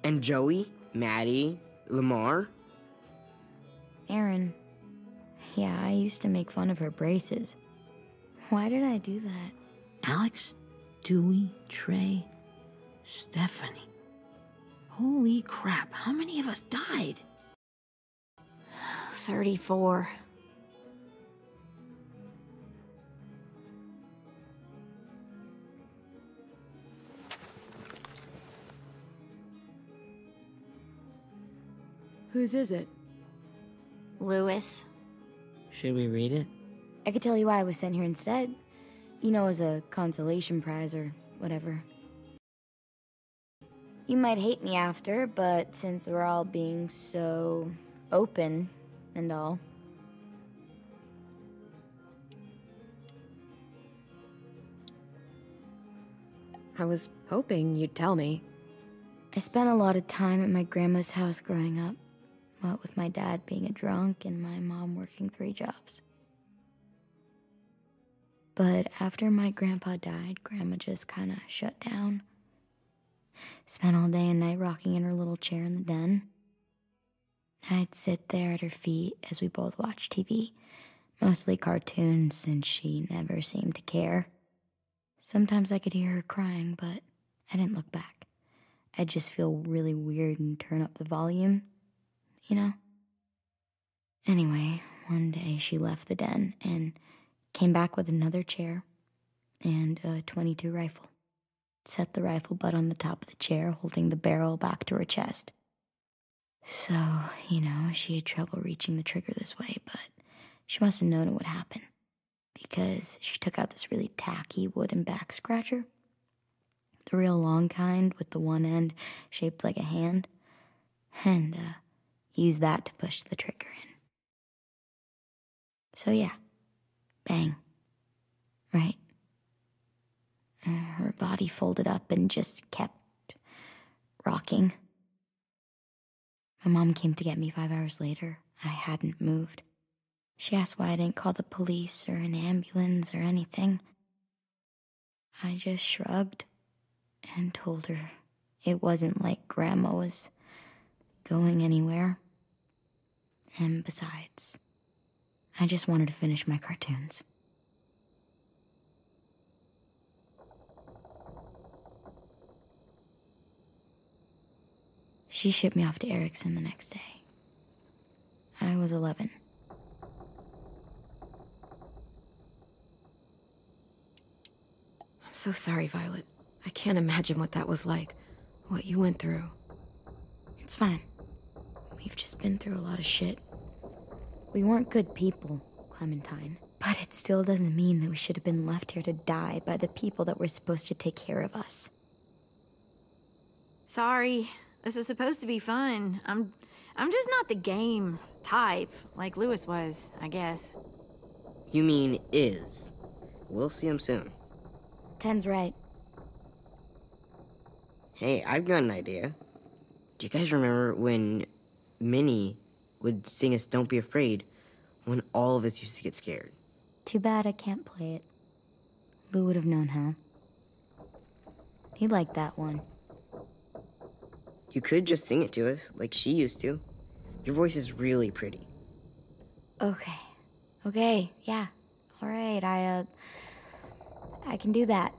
And Joey, Maddie, Lamar. Erin. Yeah, I used to make fun of her braces. Why did I do that? Alex, Dewey, Trey, Stephanie. Holy crap, how many of us died? 34. Whose is it? Lewis. Should we read it? I could tell you why I was sent here instead. You know, as a consolation prize or whatever. You might hate me after, but since we're all being so open and all. I was hoping you'd tell me. I spent a lot of time at my grandma's house growing up, what with my dad being a drunk and my mom working 3 jobs. But after my grandpa died, Grandma just kind of shut down. Spent all day and night rocking in her little chair in the den. I'd sit there at her feet as we both watched TV, mostly cartoons, since she never seemed to care. Sometimes I could hear her crying, but I didn't look back. I'd just feel really weird and turn up the volume, you know? Anyway, one day she left the den and came back with another chair and a .22 rifle. Set the rifle butt on the top of the chair, holding the barrel back to her chest. So, she had trouble reaching the trigger this way, but she must have known it would happen, because she took out this really tacky wooden back scratcher, the real long kind with the one end shaped like a hand, and used that to push the trigger in. So yeah, bang, right? Her body folded up and just kept rocking. My mom came to get me 5 hours later. I hadn't moved. She asked why I didn't call the police or an ambulance or anything. I just shrugged and told her it wasn't like Grandma was going anywhere. And besides, I just wanted to finish my cartoons. She shipped me off to Erickson the next day. I was 11. I'm so sorry, Violet. I can't imagine what that was like, what you went through. It's fine. We've just been through a lot of shit. We weren't good people, Clementine. But it still doesn't mean that we should have been left here to die by the people that were supposed to take care of us. Sorry. This is supposed to be fun. I'm just not the game type, like Lewis was, I guess. You mean is. We'll see him soon. Ten's right. Hey, I've got an idea. Do you guys remember when Minnie would sing us Don't Be Afraid when all of us used to get scared? Too bad I can't play it. Lou would have known how. He liked that one. You could just sing it to us, like she used to. Your voice is really pretty. Okay, yeah. All right, I can do that.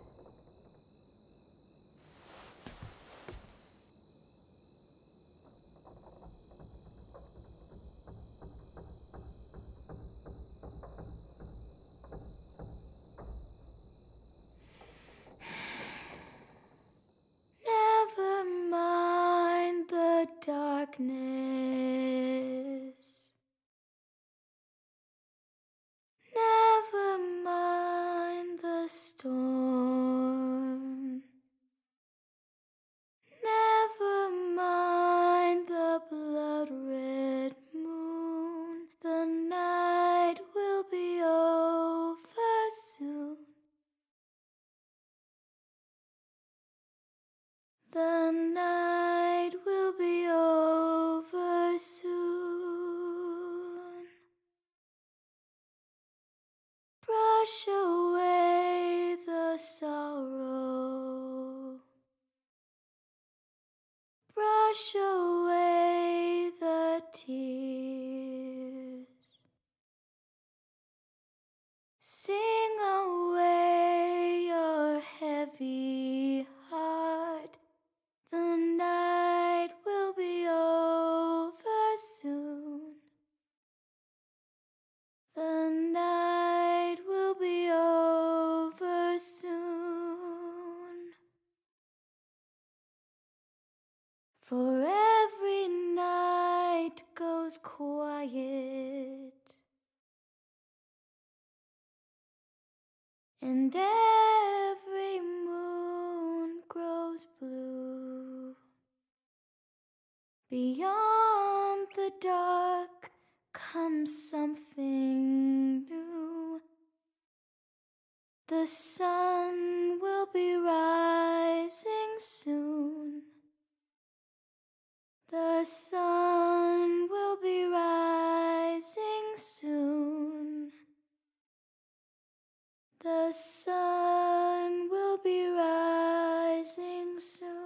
Never mind the darkness. Never mind the storm. Never mind the blood-red moon. The night will be over soon. The night will be over soon. Brush away the sorrow. Brush away the tears. Sing away your heavy heart. The night will be over soon. The night will be over soon. For every night goes quiet, and every moon grows blue. Beyond the dark comes something new. The sun will be rising soon. The sun will be rising soon. The sun will be rising soon.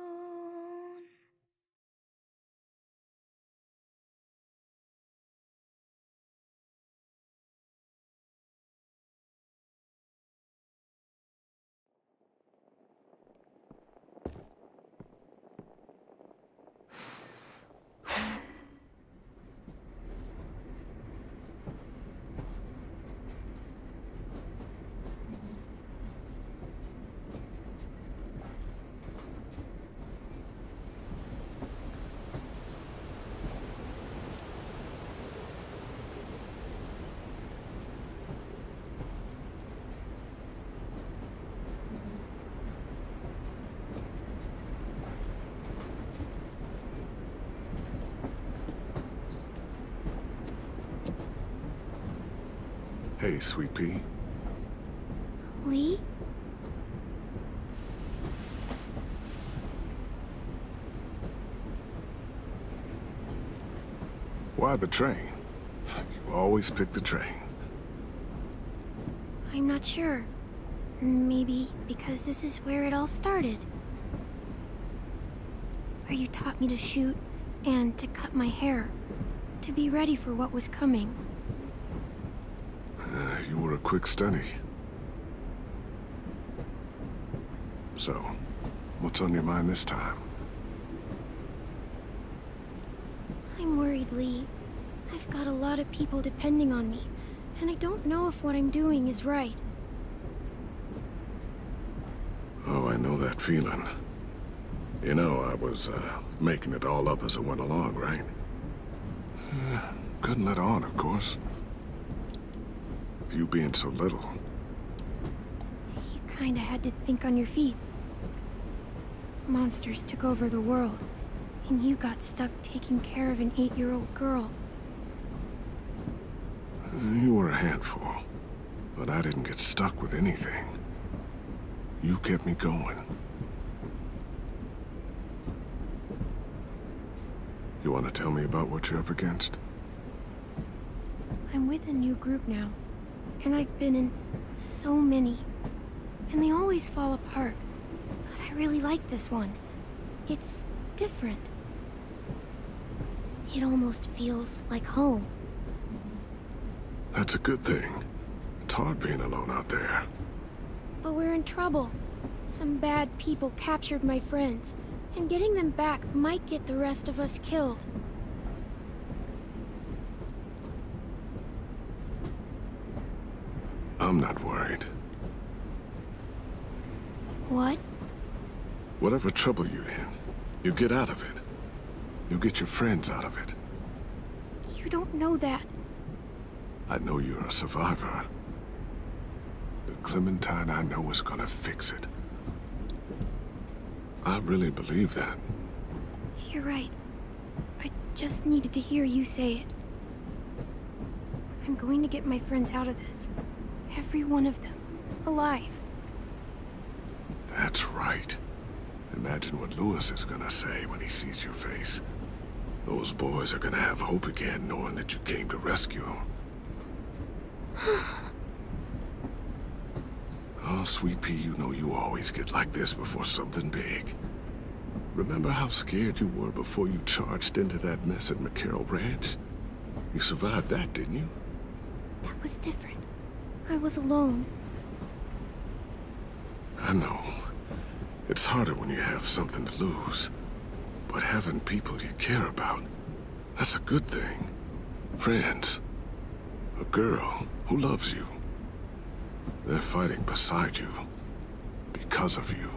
Hey, Sweet Pea. Lee? Why the train? You always pick the train. I'm not sure. Maybe because this is where it all started. Where you taught me to shoot and to cut my hair. To be ready for what was coming. You were a quick study. So, what's on your mind this time? I'm worried, Lee. I've got a lot of people depending on me, and I don't know if what I'm doing is right. Oh, I know that feeling. You know, I was, making it all up as I went along, right? Couldn't let on, of course. With you being so little. You kinda had to think on your feet. Monsters took over the world, and you got stuck taking care of an 8-year-old girl. You were a handful, but I didn't get stuck with anything. You kept me going. You want to tell me about what you're up against? I'm with a new group now, and I've been in so many, and they always fall apart. But I really like this one. It's different. It almost feels like home. That's a good thing. It's hard being alone out there. But we're in trouble. Some bad people captured my friends, and getting them back might get the rest of us killed. I'm not worried. What? Whatever trouble you're in, you get out of it. You'll get your friends out of it. You don't know that. I know you're a survivor. The Clementine I know is gonna fix it. I really believe that. You're right. I just needed to hear you say it. I'm going to get my friends out of this. Every one of them. Alive. That's right. Imagine what Lewis is gonna say when he sees your face. Those boys are gonna have hope again, knowing that you came to rescue them. Oh, Sweet Pea, you know you always get like this before something big. Remember how scared you were before you charged into that mess at McCarroll Ranch? You survived that, didn't you? That was different. I was alone. I know. It's harder when you have something to lose. But having people you care about, that's a good thing. Friends. A girl who loves you. They're fighting beside you. Because of you.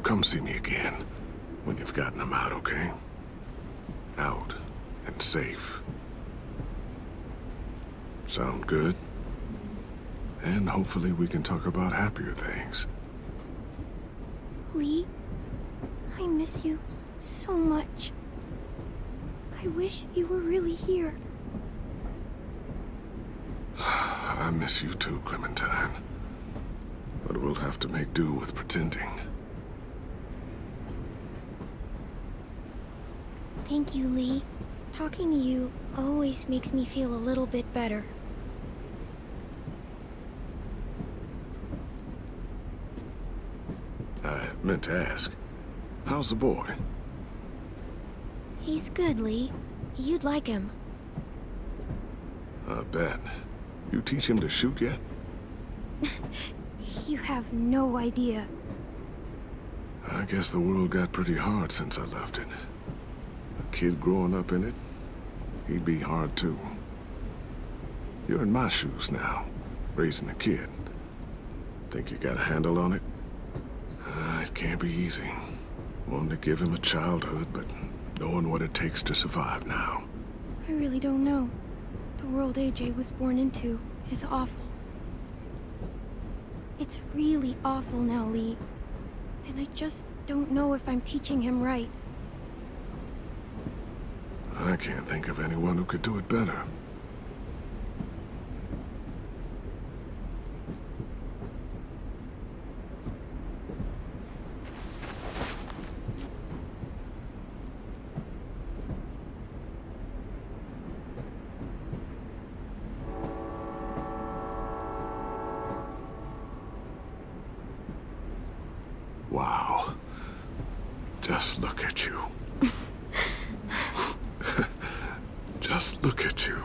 Come see me again when you've gotten them out, okay? Out and safe. Sound good? And hopefully we can talk about happier things. Lee, I miss you so much. I wish you were really here. I miss you too, Clementine. But we'll have to make do with pretending. Thank you, Lee. Talking to you always makes me feel a little bit better. I meant to ask, how's the boy? He's good, Lee. You'd like him. I bet. You teach him to shoot yet? You have no idea. I guess the world got pretty hard since I left it. A kid growing up in it, he'd be hard too. You're in my shoes now, raising a kid. Think you got a handle on it? It can't be easy. Wanting to give him a childhood, but knowing what it takes to survive now. I really don't know. The world AJ was born into is awful. It's really awful now, Lee. And I just don't know if I'm teaching him right. I can't think of anyone who could do it better. Wow. Just look at you. Just look at you.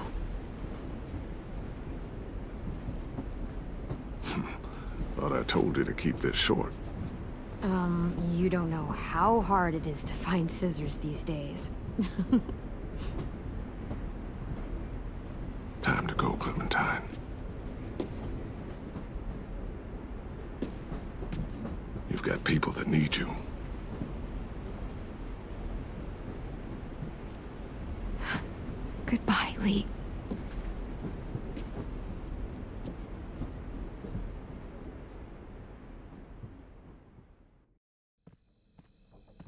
Thought I told you to keep this short. You don't know how hard it is to find scissors these days. Time to go, Clementine. You've got people that need you. Goodbye, Lee.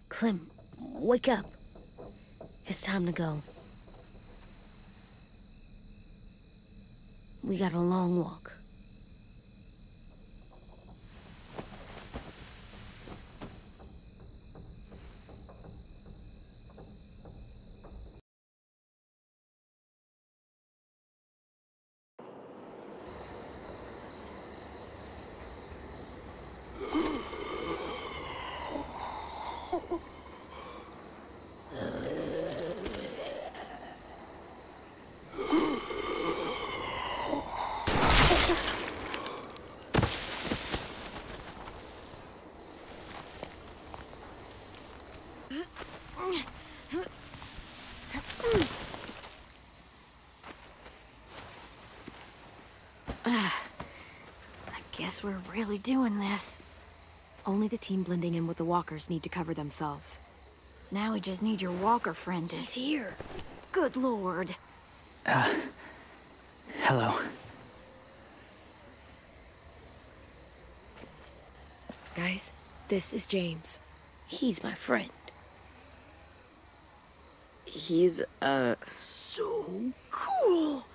Clem, wake up. It's time to go. We got a long walk. Guess we're really doing this. Only the team blending in with the walkers need to cover themselves. Now we just need your walker friend to... He's here. Good lord. Hello. Guys, this is James. He's my friend. He's, So cool!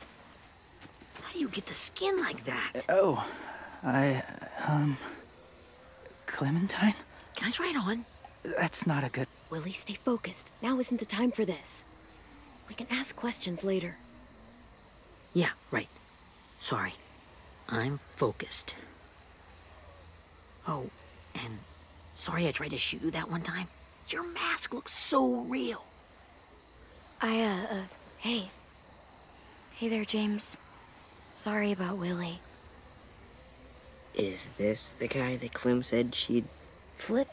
How do you get the skin like that? Clementine? Can I try it on? That's not a good... Willie, stay focused. Now isn't the time for this. We can ask questions later. Yeah, right. Sorry. I'm focused. Oh, and sorry I tried to shoot you that one time. Your mask looks so real. Hey. Hey there, James. Sorry about Willie. is this the guy that Clem said she'd... Flip?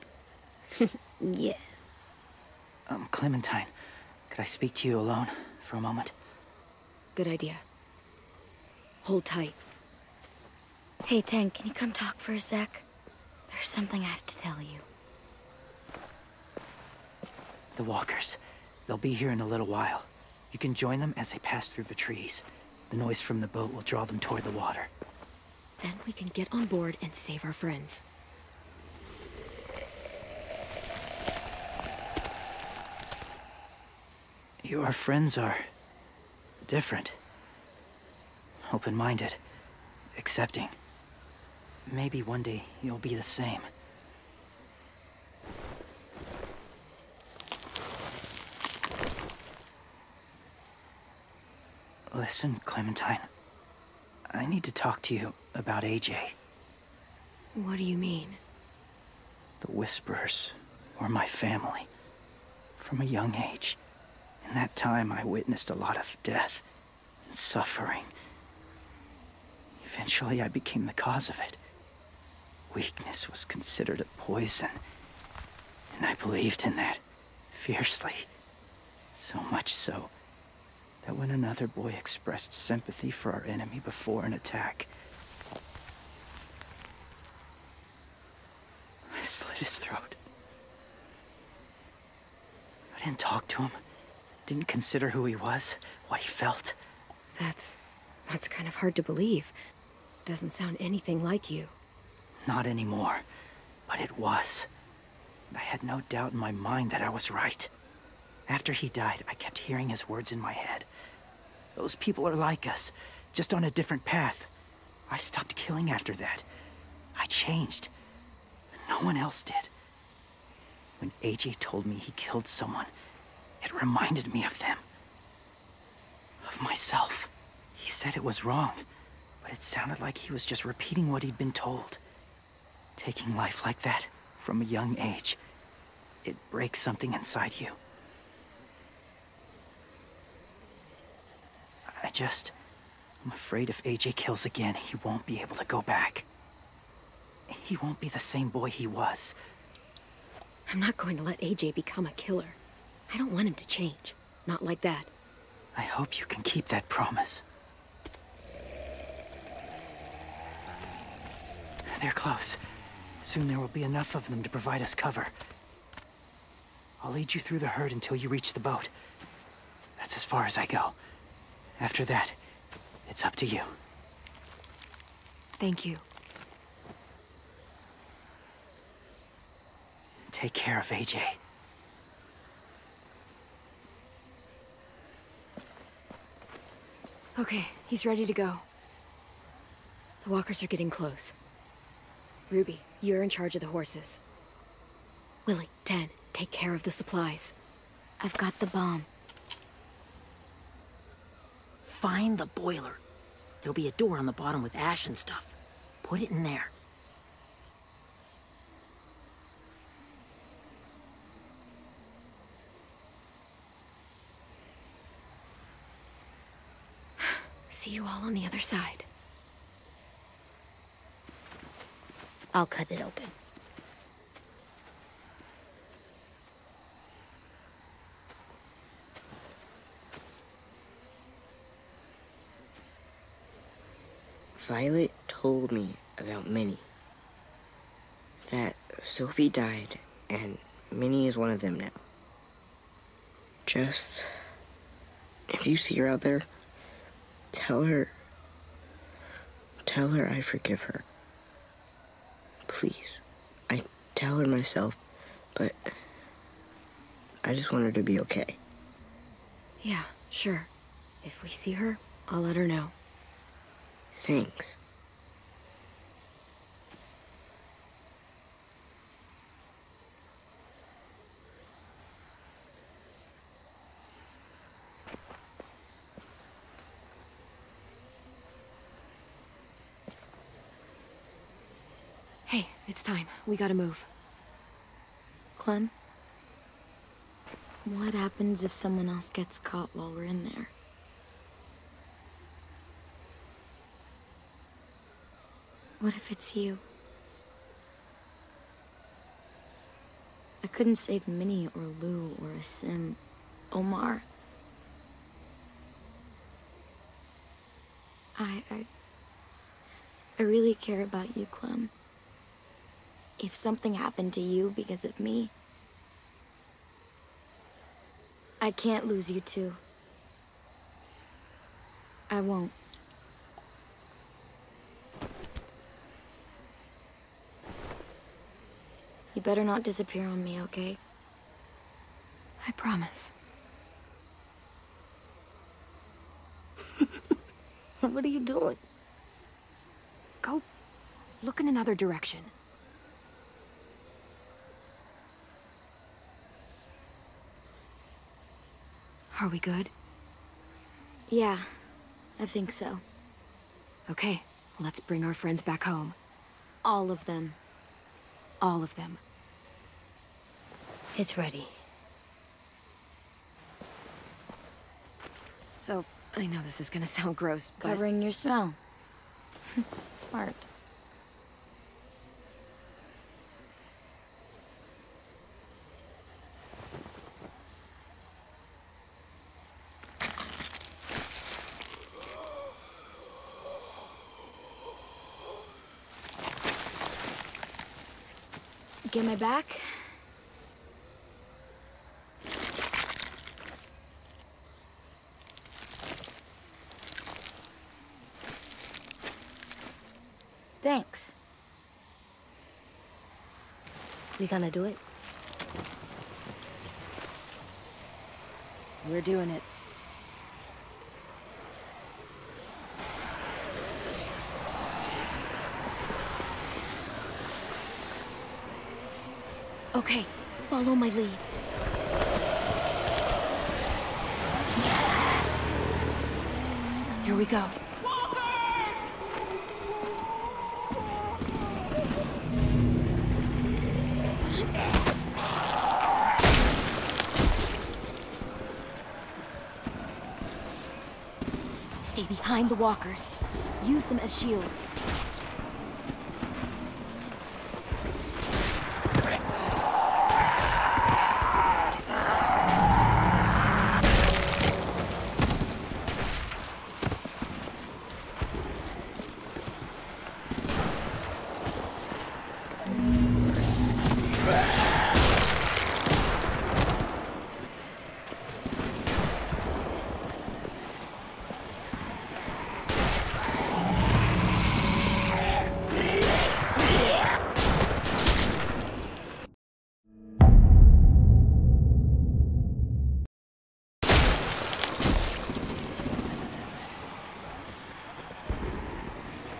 Yeah. Clementine, could I speak to you alone for a moment? Good idea. Hold tight. Hey, Tank, can you come talk for a sec? There's something I have to tell you. The walkers. They'll be here in a little while. You can join them as they pass through the trees. The noise from the boat will draw them toward the water. Then we can get on board and save our friends. Your friends are... different. Open-minded. Accepting. Maybe one day you'll be the same. Listen, Clementine. I need to talk to you about AJ. What do you mean? The Whisperers were my family. From a young age. In that time, I witnessed a lot of death and suffering. Eventually, I became the cause of it. Weakness was considered a poison. And I believed in that, fiercely. So much so, that when another boy expressed sympathy for our enemy before an attack, I slit his throat. I didn't talk to him, didn't consider who he was, what he felt. That's kind of hard to believe. Doesn't sound anything like you. Not anymore, but it was. I had no doubt in my mind that I was right. After he died, I kept hearing his words in my head. Those people are like us, just on a different path. I stopped killing after that. I changed. No one else did. When AJ told me he killed someone, it reminded me of them. Of myself. He said it was wrong, but it sounded like he was just repeating what he'd been told. Taking life like that, from a young age, it breaks something inside you. I'm afraid if AJ kills again, he won't be able to go back. He won't be the same boy he was. I'm not going to let AJ become a killer. I don't want him to change. Not like that. I hope you can keep that promise. They're close. Soon there will be enough of them to provide us cover. I'll lead you through the herd until you reach the boat. That's as far as I go. After that, it's up to you. Thank you. Take care of AJ. Okay, he's ready to go. The walkers are getting close. Ruby, you're in charge of the horses. Willie, Ted, take care of the supplies. I've got the bomb. Find the boiler. There'll be a door on the bottom with ash and stuff. Put it in there. See you all on the other side. I'll cut it open. Violet told me about Minnie. That Sophie died, and Minnie is one of them now. Just... if you see her out there, tell her I forgive her. Please. I tell her myself, but I just want her to be okay. Yeah, sure. If we see her, I'll let her know. Thanks. Hey, it's time. We gotta move. Clem? What happens if someone else gets caught while we're in there? What if it's you? I couldn't save Minnie or Lou or Sim. Omar. I really care about you, Clem. If something happened to you because of me, I can't lose you too. I won't. You better not disappear on me, okay? I promise. What are you doing? Go Look in another direction. Are we good? Yeah, I think so. Okay, let's bring our friends back home. All of them. All of them. It's ready. So, I know this is gonna sound gross, but... Covering your smell. Smart. Get my back? Thanks. We gonna do it? We're doing it. Okay, follow my lead. Here we go. Stay behind the walkers. Use them as shields.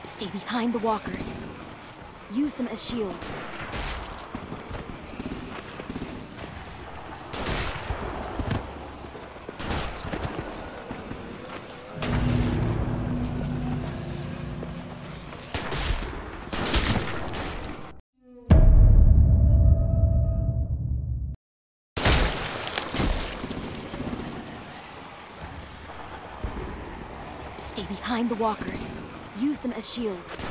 Stay behind the walkers. Use them as shields. Stay behind the walkers. Use them as shields.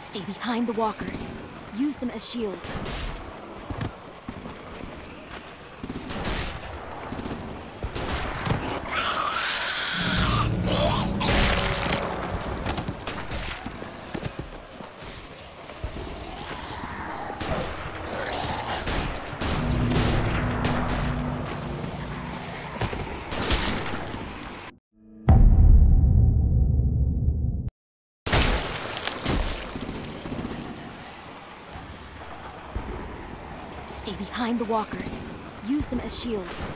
Stay behind the walkers. Use them as shields. Stay behind the walkers. Use them as shields.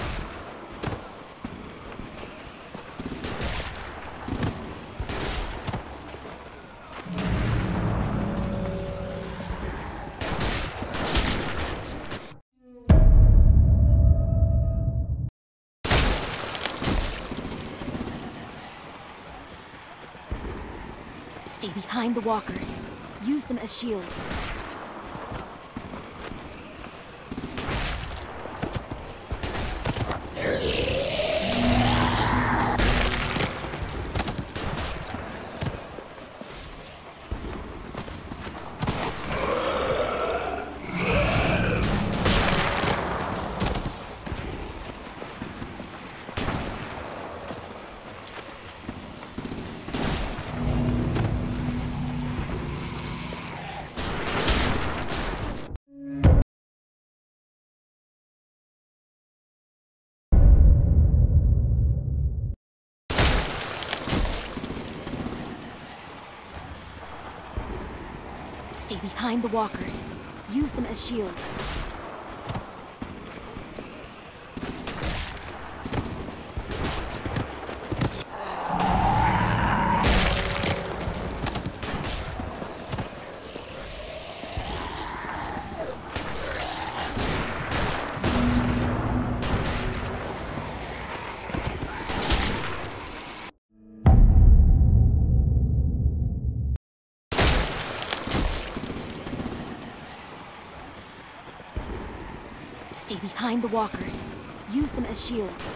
Stay behind the walkers. Use them as shields. Stay behind the walkers. Use them as shields. Stay behind the walkers. Use them as shields.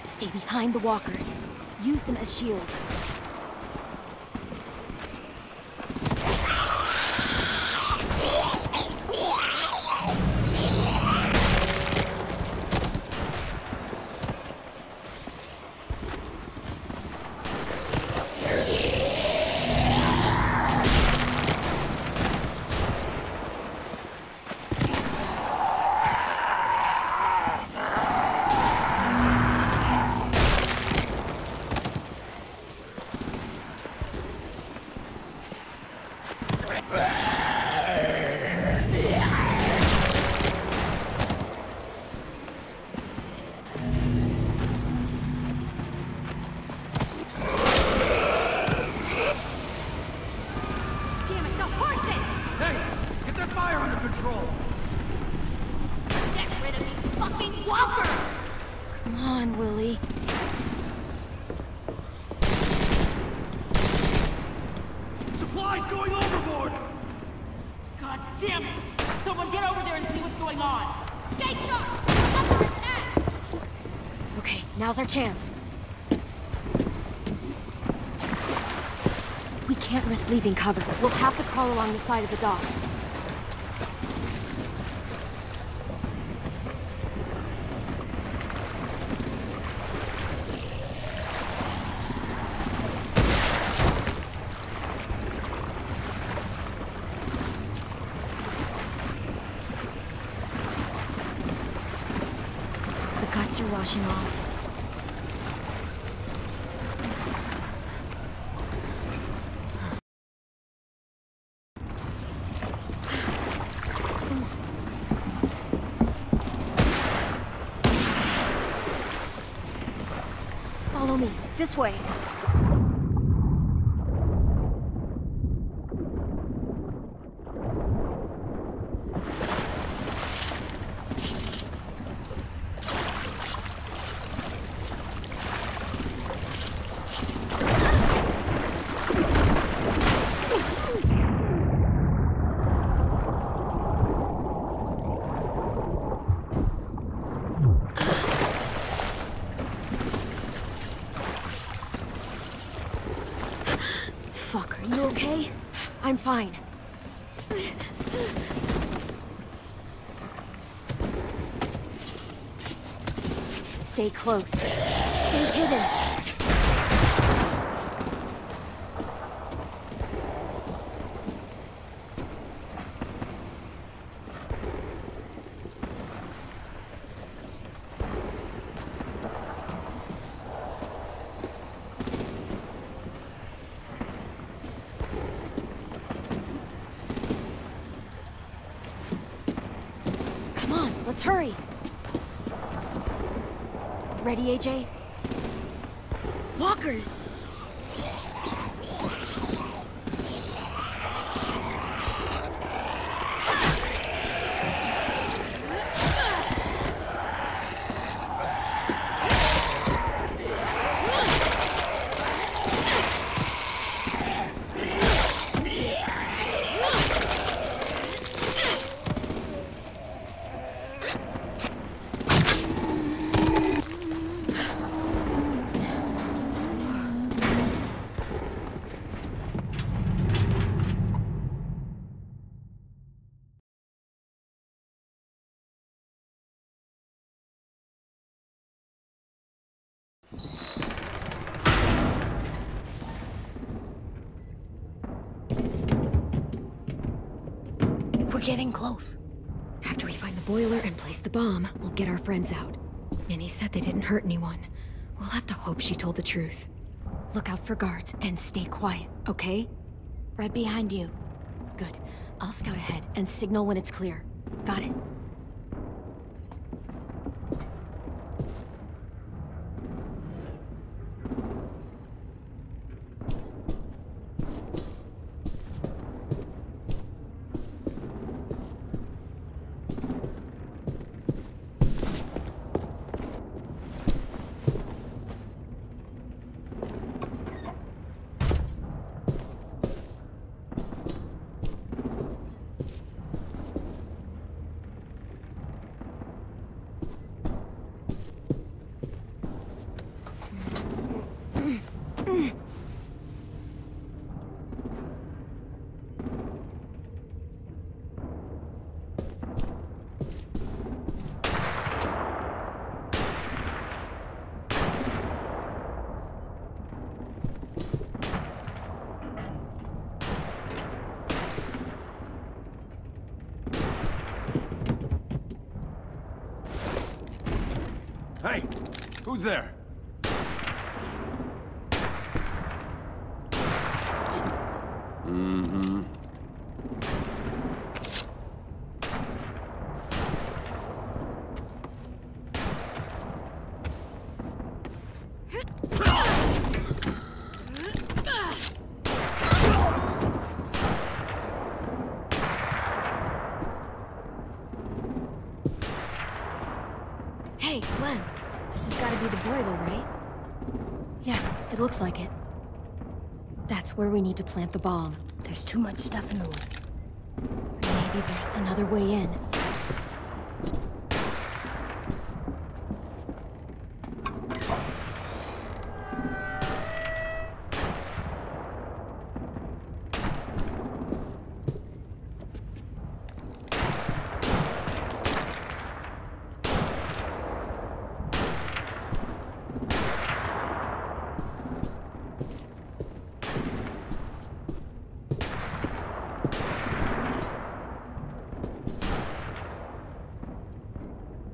Stay behind the walkers. Use them as shields. Now's our chance. We can't risk leaving cover. We'll have to crawl along the side of the dock. The guts are washing off. This way. I'm fine. Stay close. Stay hidden. Let's hurry. Ready, AJ? Walkers! We're getting close. After we find the boiler and place the bomb, we'll get our friends out. Ninny said they didn't hurt anyone. We'll have to hope she told the truth. Look out for guards and stay quiet, okay? Right behind you. Good. I'll scout ahead and signal when it's clear. Got it? Hey! Who's there? Mm-hmm. Hey, Glenn. This has got to be the boiler, right? Yeah, it looks like it. That's where we need to plant the bomb. There's too much stuff in the way. Maybe there's another way in.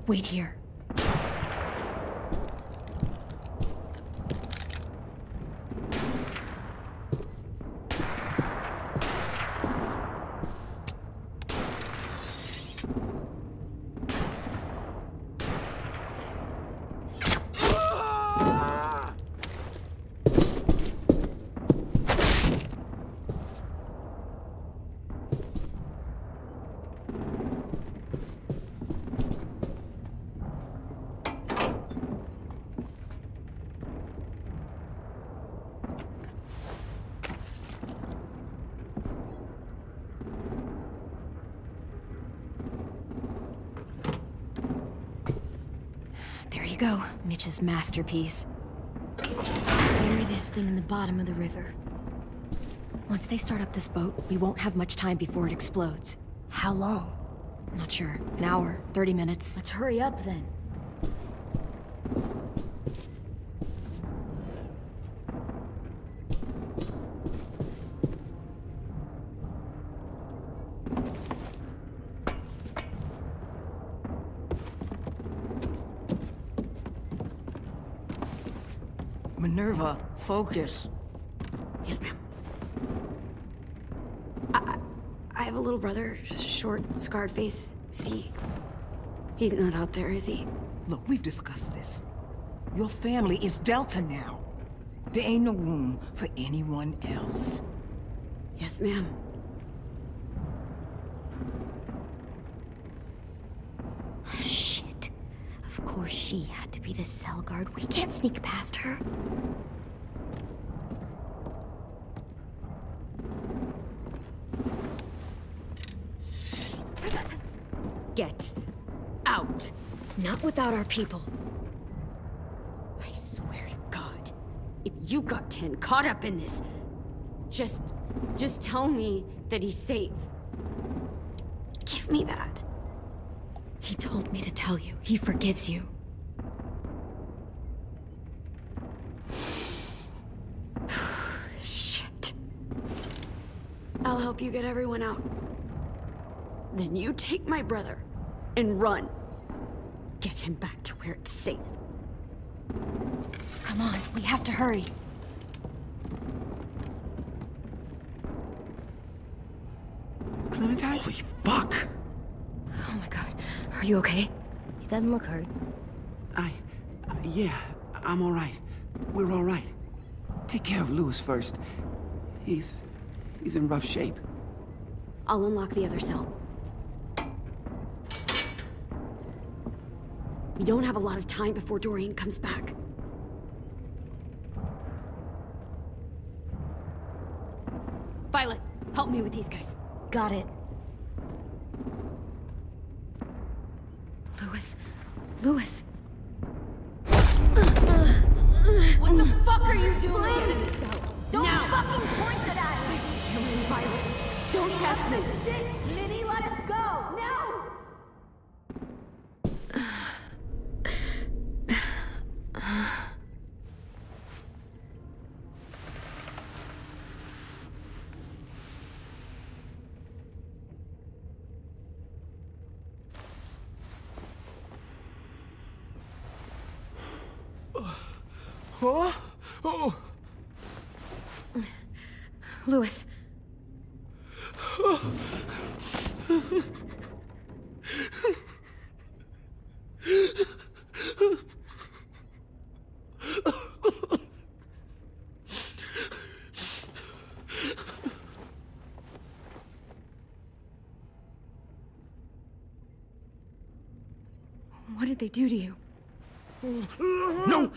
Wait here. There you go, Mitch's masterpiece. Bury this thing in the bottom of the river. Once they start up this boat, we won't have much time before it explodes. How long? I'm not sure. An hour, 30 minutes. Let's hurry up then. Minerva, focus. Yes, ma'am. I have a little brother, short, scarred face. See? He's not out there, is he? Look, we've discussed this. Your family is Delta now. There ain't no room for anyone else. Yes, ma'am. Shit. Of course she had to be the cell guard. We can't sneak past her. Get out. Not without our people. I swear to God, if you got 10 caught up in this, just tell me that he's safe. Give me that. He told me to tell you. He forgives you. Shit. I'll help you get everyone out. Then you take my brother and run. Get him back to where it's safe. Come on, we have to hurry. Clementine? Holy fuck! Oh my god, are you okay? He doesn't look hurt. Yeah, I'm alright. We're alright. Take care of Louis first. He's in rough shape. I'll unlock the other cell. We don't have a lot of time before Dorian comes back. Violet, help me with these guys. Got it. Louis. What the fuck are you doing? Don't fucking point it at me! Come in, Violet. Don't test me! Minnie, let us go! Now! Oh! Oh! Louis. What did they do to you? No,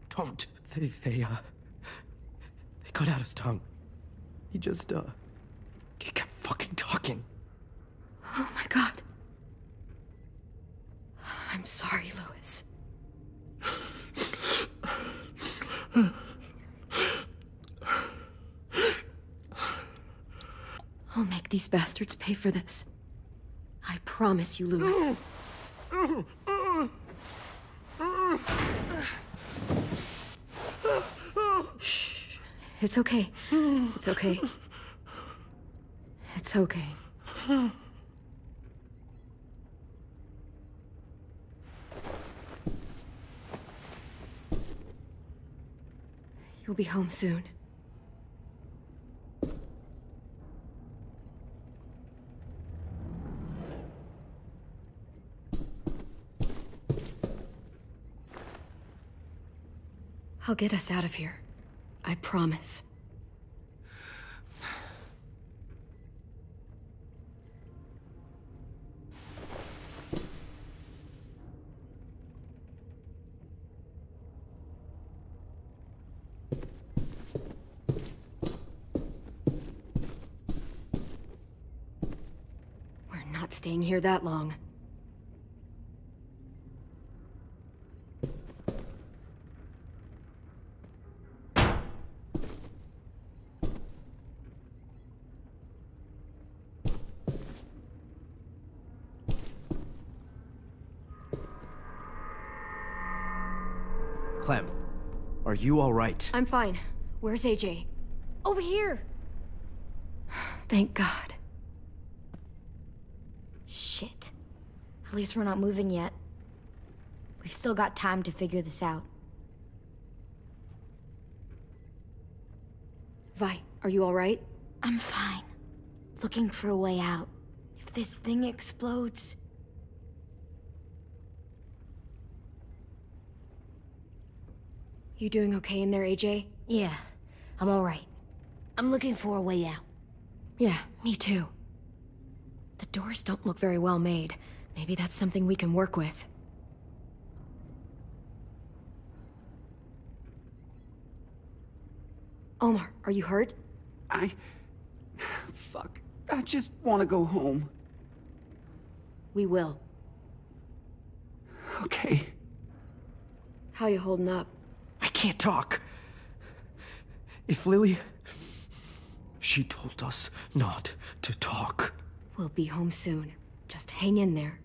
don't. They cut out his tongue. He kept fucking talking. Oh my god. I'm sorry, Louis. I'll make these bastards pay for this. I promise you, Louis. Shh. It's okay. It's okay. It's okay. You'll be home soon. I'll get us out of here. I promise. We're not staying here that long. Clem, are you all right? I'm fine. Where's AJ? Over here! Thank God. Shit. At least we're not moving yet. We've still got time to figure this out. Vi, are you all right? I'm fine. Looking for a way out. If this thing explodes... You doing okay in there, AJ? Yeah, I'm alright. I'm looking for a way out. Yeah, me too. The doors don't look very well made. Maybe that's something we can work with. Omar, are you hurt? Fuck. I just want to go home. We will. Okay. How you holding up? I can't talk. If Lily... She told us not to talk. We'll be home soon. Just hang in there.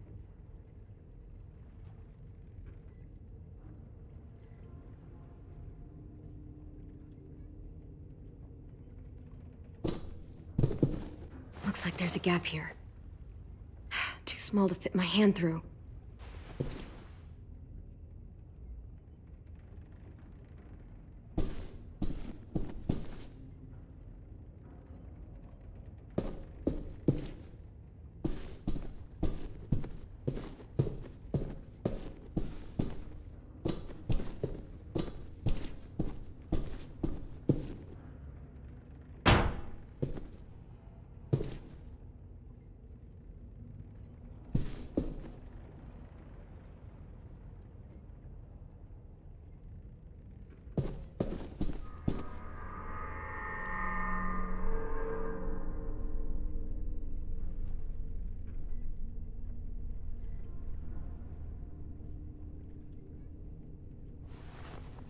Looks like there's a gap here. small to fit my hand through.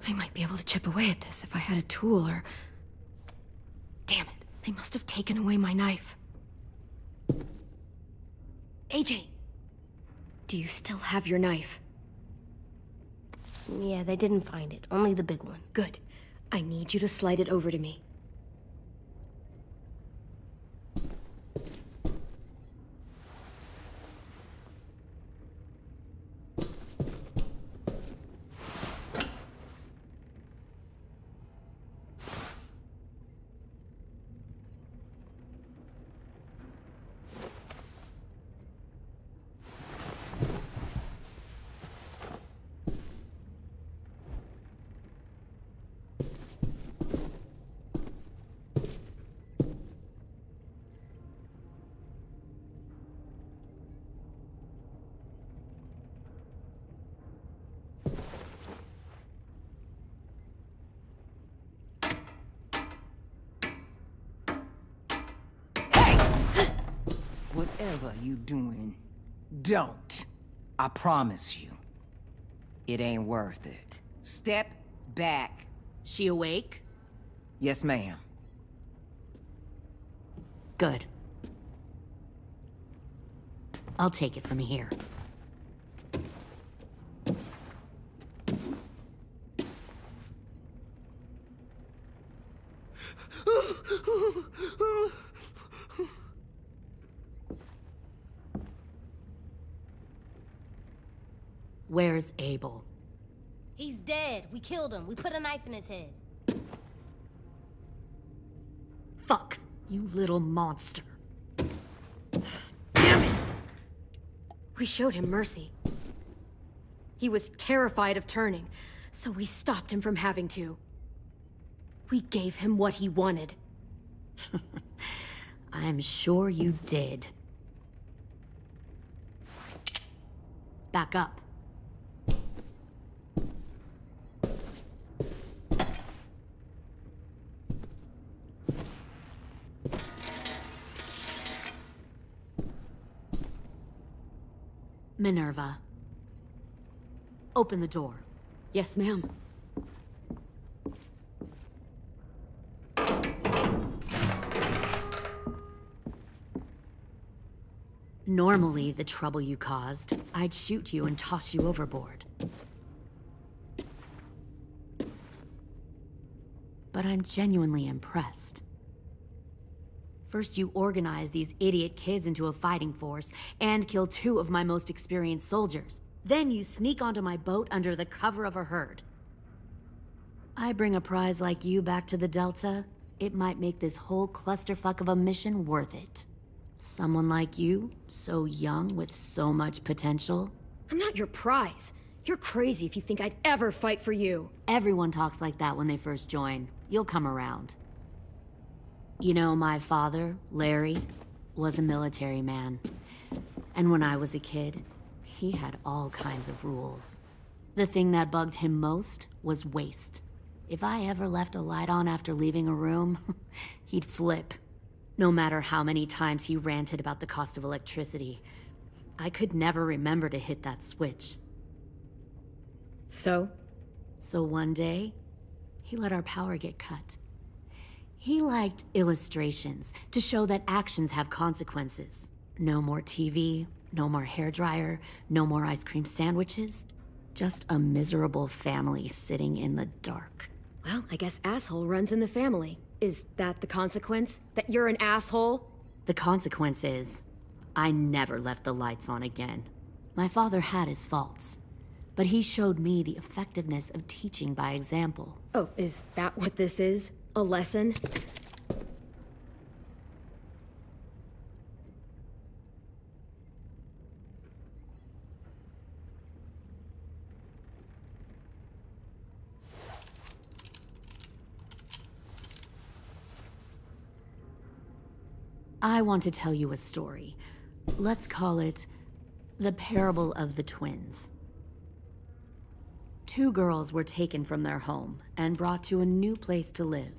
I might be able to chip away at this if I had a tool or... Damn it, they must have taken away my knife. AJ! Do you still have your knife? Yeah, they didn't find it. Only the big one. Good. I need you to slide it over to me. Whatever you doing, don't. I promise you. It ain't worth it. Step back. She awake? Yes, ma'am. Good. I'll take it from here. Where's Abel? He's dead. We killed him. We put a knife in his head. Fuck, you little monster. Damn it! We showed him mercy. He was terrified of turning, so we stopped him from having to. We gave him what he wanted. I'm sure you did. Back up. Minerva. Open the door. Yes, ma'am. Normally, the trouble you caused, I'd shoot you and toss you overboard. But I'm genuinely impressed. First, you organize these idiot kids into a fighting force and kill 2 of my most experienced soldiers. Then you sneak onto my boat under the cover of a herd. I bring a prize like you back to the Delta, it might make this whole clusterfuck of a mission worth it. Someone like you, so young with so much potential. I'm not your prize. You're crazy if you think I'd ever fight for you. Everyone talks like that when they first join. You'll come around. You know, my father, Larry, was a military man. And when I was a kid, he had all kinds of rules. The thing that bugged him most was waste. If I ever left a light on after leaving a room, he'd flip. No matter how many times he ranted about the cost of electricity, I could never remember to hit that switch. So? So one day, he let our power get cut. He liked illustrations to show that actions have consequences. No more TV, no more hairdryer, no more ice cream sandwiches. Just a miserable family sitting in the dark. Well, I guess asshole runs in the family. Is that the consequence? That you're an asshole? The consequence is, I never left the lights on again. My father had his faults, but he showed me the effectiveness of teaching by example. Oh, is that what this is? A lesson? I want to tell you a story. Let's call it the Parable of the Twins. 2 girls were taken from their home and brought to a new place to live.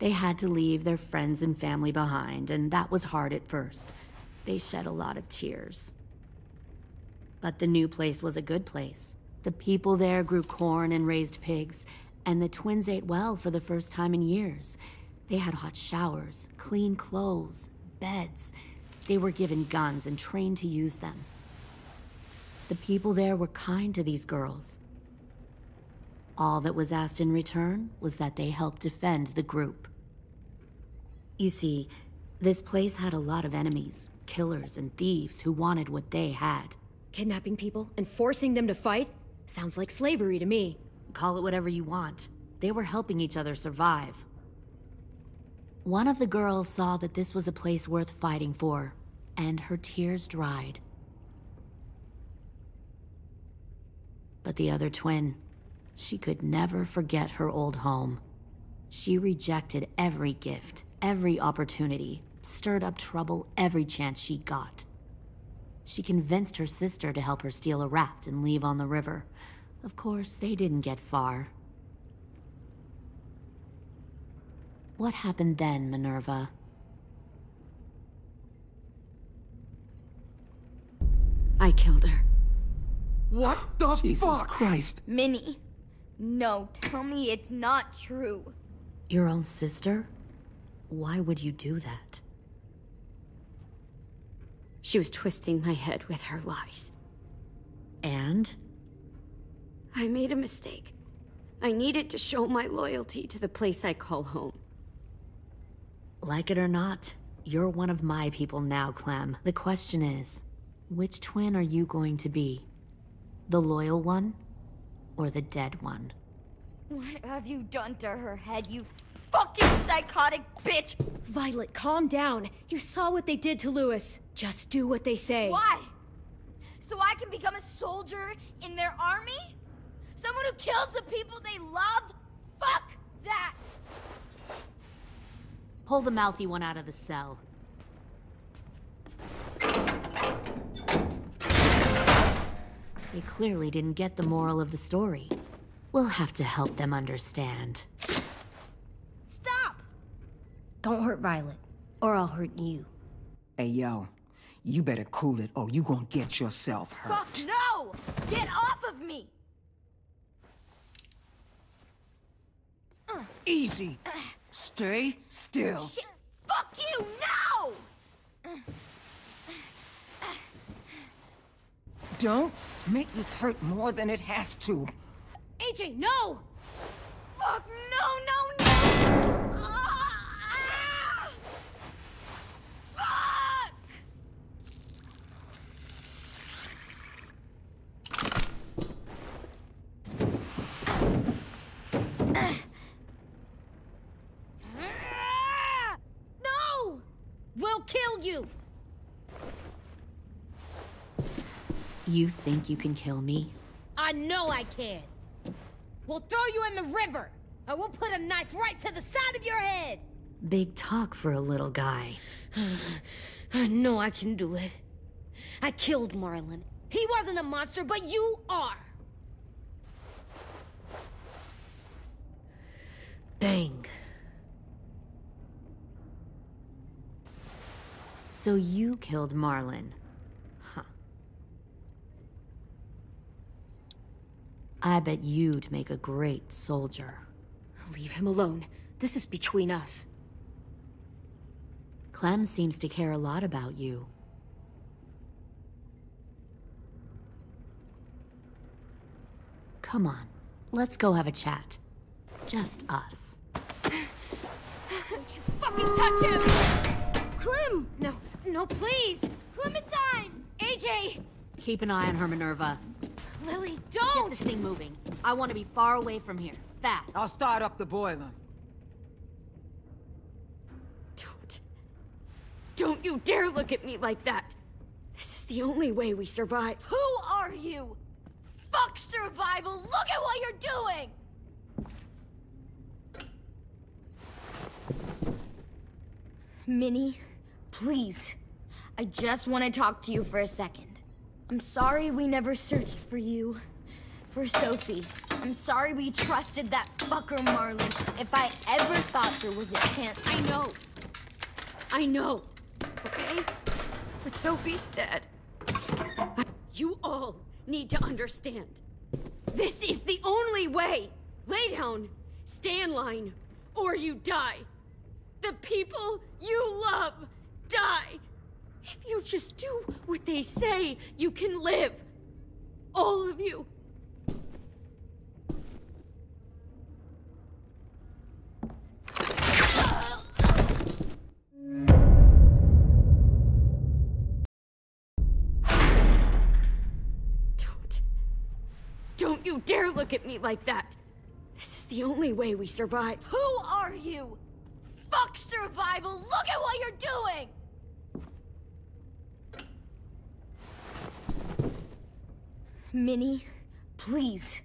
They had to leave their friends and family behind, and that was hard at first. They shed a lot of tears. But the new place was a good place. The people there grew corn and raised pigs, and the twins ate well for the first time in years. They had hot showers, clean clothes, beds. They were given guns and trained to use them. The people there were kind to these girls. All that was asked in return was that they help defend the group. You see, this place had a lot of enemies, killers and thieves who wanted what they had. Kidnapping people and forcing them to fight? Sounds like slavery to me. Call it whatever you want. They were helping each other survive. One of the girls saw that this was a place worth fighting for, and her tears dried. But the other twin, she could never forget her old home. She rejected every gift, every opportunity, stirred up trouble every chance she got. She convinced her sister to help her steal a raft and leave on the river. Of course, they didn't get far. What happened then, Minerva? I killed her. What the fuck? Jesus Christ. Minnie, no, tell me it's not true. Your own sister? Why would you do that? She was twisting my head with her lies. And? I made a mistake. I needed to show my loyalty to the place I call home. Like it or not, you're one of my people now, Clem. The question is, which twin are you going to be? The loyal one, or the dead one? What have you done to her head, you fucking psychotic bitch? Violet, calm down. You saw what they did to Louis. Just do what they say. Why? So I can become a soldier in their army? Someone who kills the people they love? Fuck that! Pull the mouthy one out of the cell. They clearly didn't get the moral of the story. We'll have to help them understand. Stop! Don't hurt Violet, or I'll hurt you. Hey, yo. You better cool it, or you gonna get yourself hurt. Fuck no! Get off of me! Easy. Stay still. Shit! Fuck you! No! Don't make this hurt more than it has to. AJ, no! Fuck no, no, no! Ah! Fuck! No! We'll kill you! You think you can kill me? I know I can. We'll throw you in the river, and we'll put a knife right to the side of your head. Big talk for a little guy. I know I can do it. I killed Marlon. He wasn't a monster, but you are. Dang. So you killed Marlon. Huh. I bet you'd make a great soldier. Leave him alone. This is between us. Clem seems to care a lot about you. Come on, let's go have a chat. Just us. Don't you fucking touch him! Clem! No, Oh, please! Clementine! AJ! Keep an eye on her, Minerva. Lily, Get don't! this thing moving. I want to be far away from here. Fast. I'll start up the boiler. Don't you dare look at me like that! This is the only way we survive. Who are you? Fuck survival! Look at what you're doing! Minnie, please. I just want to talk to you for a second. I'm sorry we never searched for you. For Sophie. I'm sorry we trusted that fucker Marlon. If I ever thought there was a chance... I know. Okay? But Sophie's dead. You all need to understand. This is the only way! Lay down, stay in line, or you die. The people you love die. If you just do what they say, you can live. All of you. Don't you dare look at me like that! This is the only way we survive. Who are you? Fuck survival! Look at what you're doing! Minnie, please.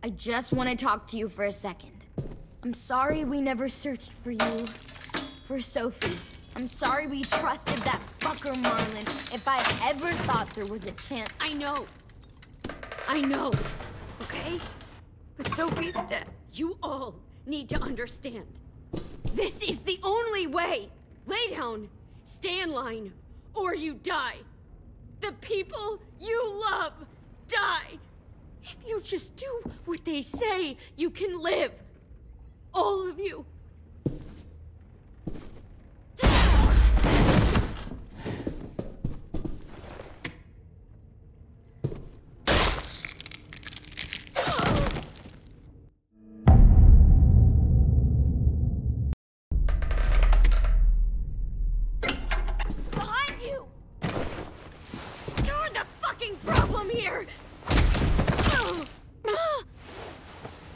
I just want to talk to you for a second. I'm sorry we never searched for you. For Sophie. I'm sorry we trusted that fucker Marlon. If I ever thought there was a chance... I know. Okay? But Sophie's dead. You all need to understand. This is the only way! Lay down, stay in line, or you die. The people you love die. If you just do what they say, you can live. All of you.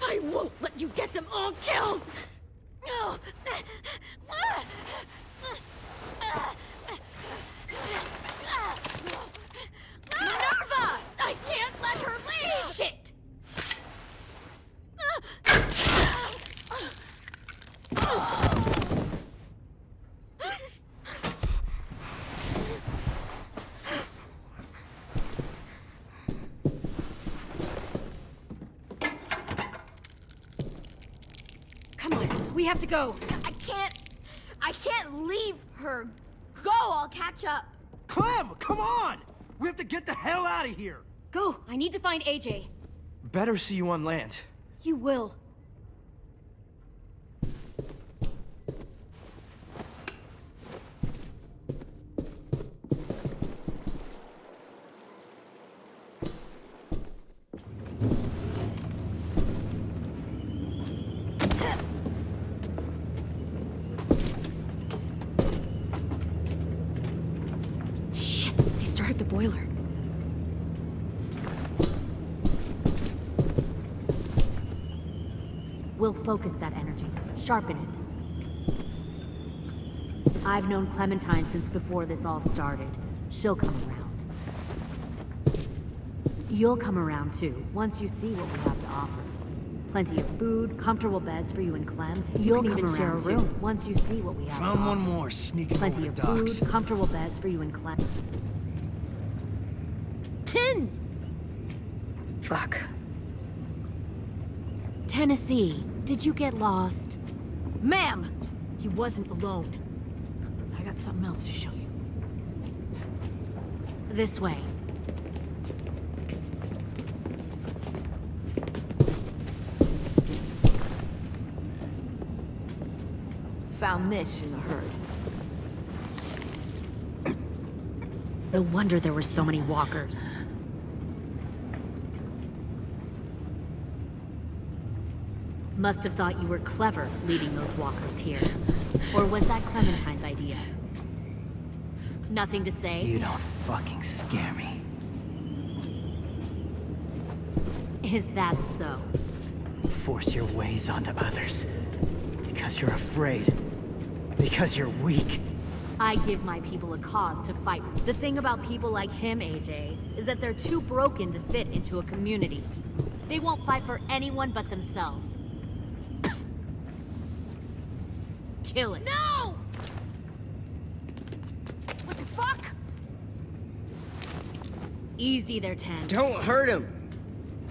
I won't let you get them all killed! Minerva! I can't let her leave! Shit! We have to go. I can't leave her. Go, I'll catch up. Clem, come on! We have to get the hell out of here. Go, I need to find AJ. Better see you on land. You will. The boiler. We'll focus that energy, sharpen it. I've known Clementine since before this all started. She'll come around. You'll come around too, once you see what we have to offer. Plenty of food, comfortable beds for you and Clem. You'll come even share a room once you see what we have to offer. Found one more sneaking over the docks. Plenty of food, comfortable beds for you and Clem. 10! Fuck. Tennessee, did you get lost? Ma'am! He wasn't alone. I got something else to show you. This way. Found this in the herd. No wonder there were so many walkers. Must have thought you were clever leading those walkers here. Or was that Clementine's idea? Nothing to say? You don't fucking scare me. Is that so? Force your ways onto others. Because you're afraid. Because you're weak. I give my people a cause to fight. The thing about people like him, AJ, is that they're too broken to fit into a community. They won't fight for anyone but themselves. Kill it. No! What the fuck? Easy there, 10. Don't hurt him.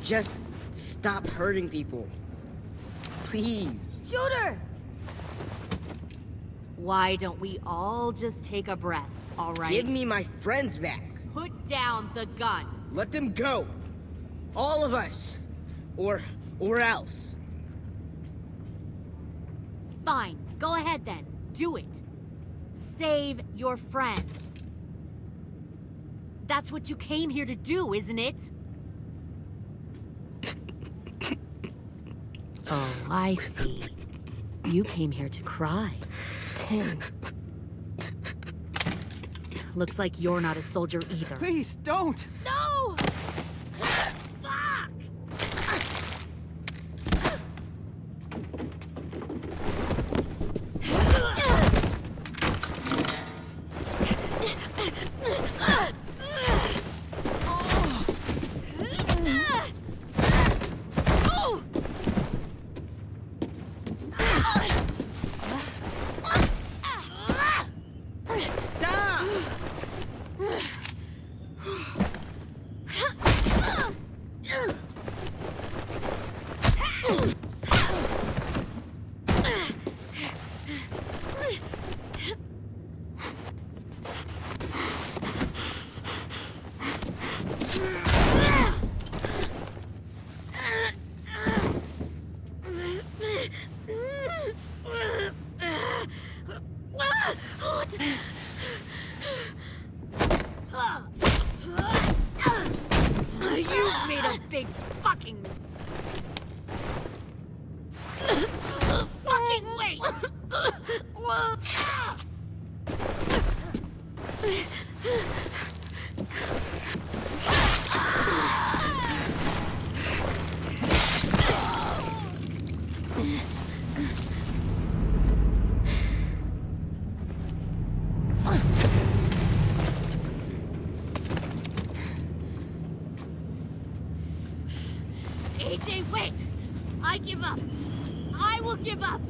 Just stop hurting people. Please. Shoot her! Why don't we all just take a breath, all right? Give me my friends back. Put down the gun. Let them go. All of us. Or else. Fine. Go ahead then. Do it. Save your friends. That's what you came here to do, isn't it? Oh, I see. You came here to cry. 10. Looks like you're not a soldier either. Please, don't! No! You made a big fucking mistake. Fucking wait! AJ, wait! I give up. I will give up.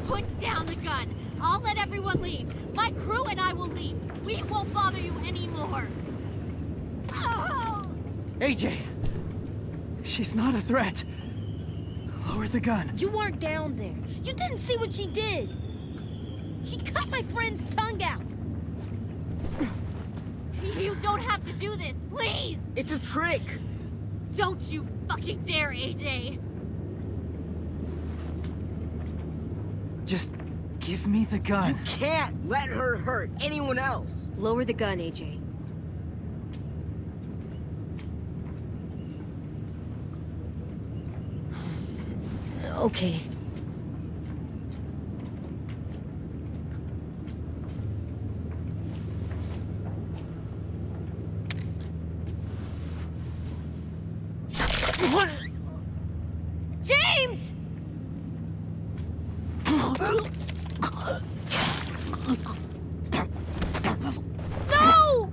Put down the gun. I'll let everyone leave. My crew and I will leave. We won't bother you anymore. Oh! AJ! She's not a threat. Lower the gun. You weren't down there. You didn't see what she did. She cut my friend's tongue out. You don't have to do this, please! It's a trick. Don't you fucking dare, AJ! Just give me the gun. You can't let her hurt anyone else. Lower the gun, AJ. Okay. James! No!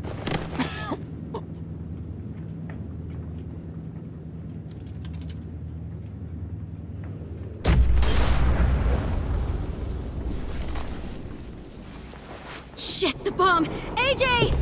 Shit, the bomb! AJ!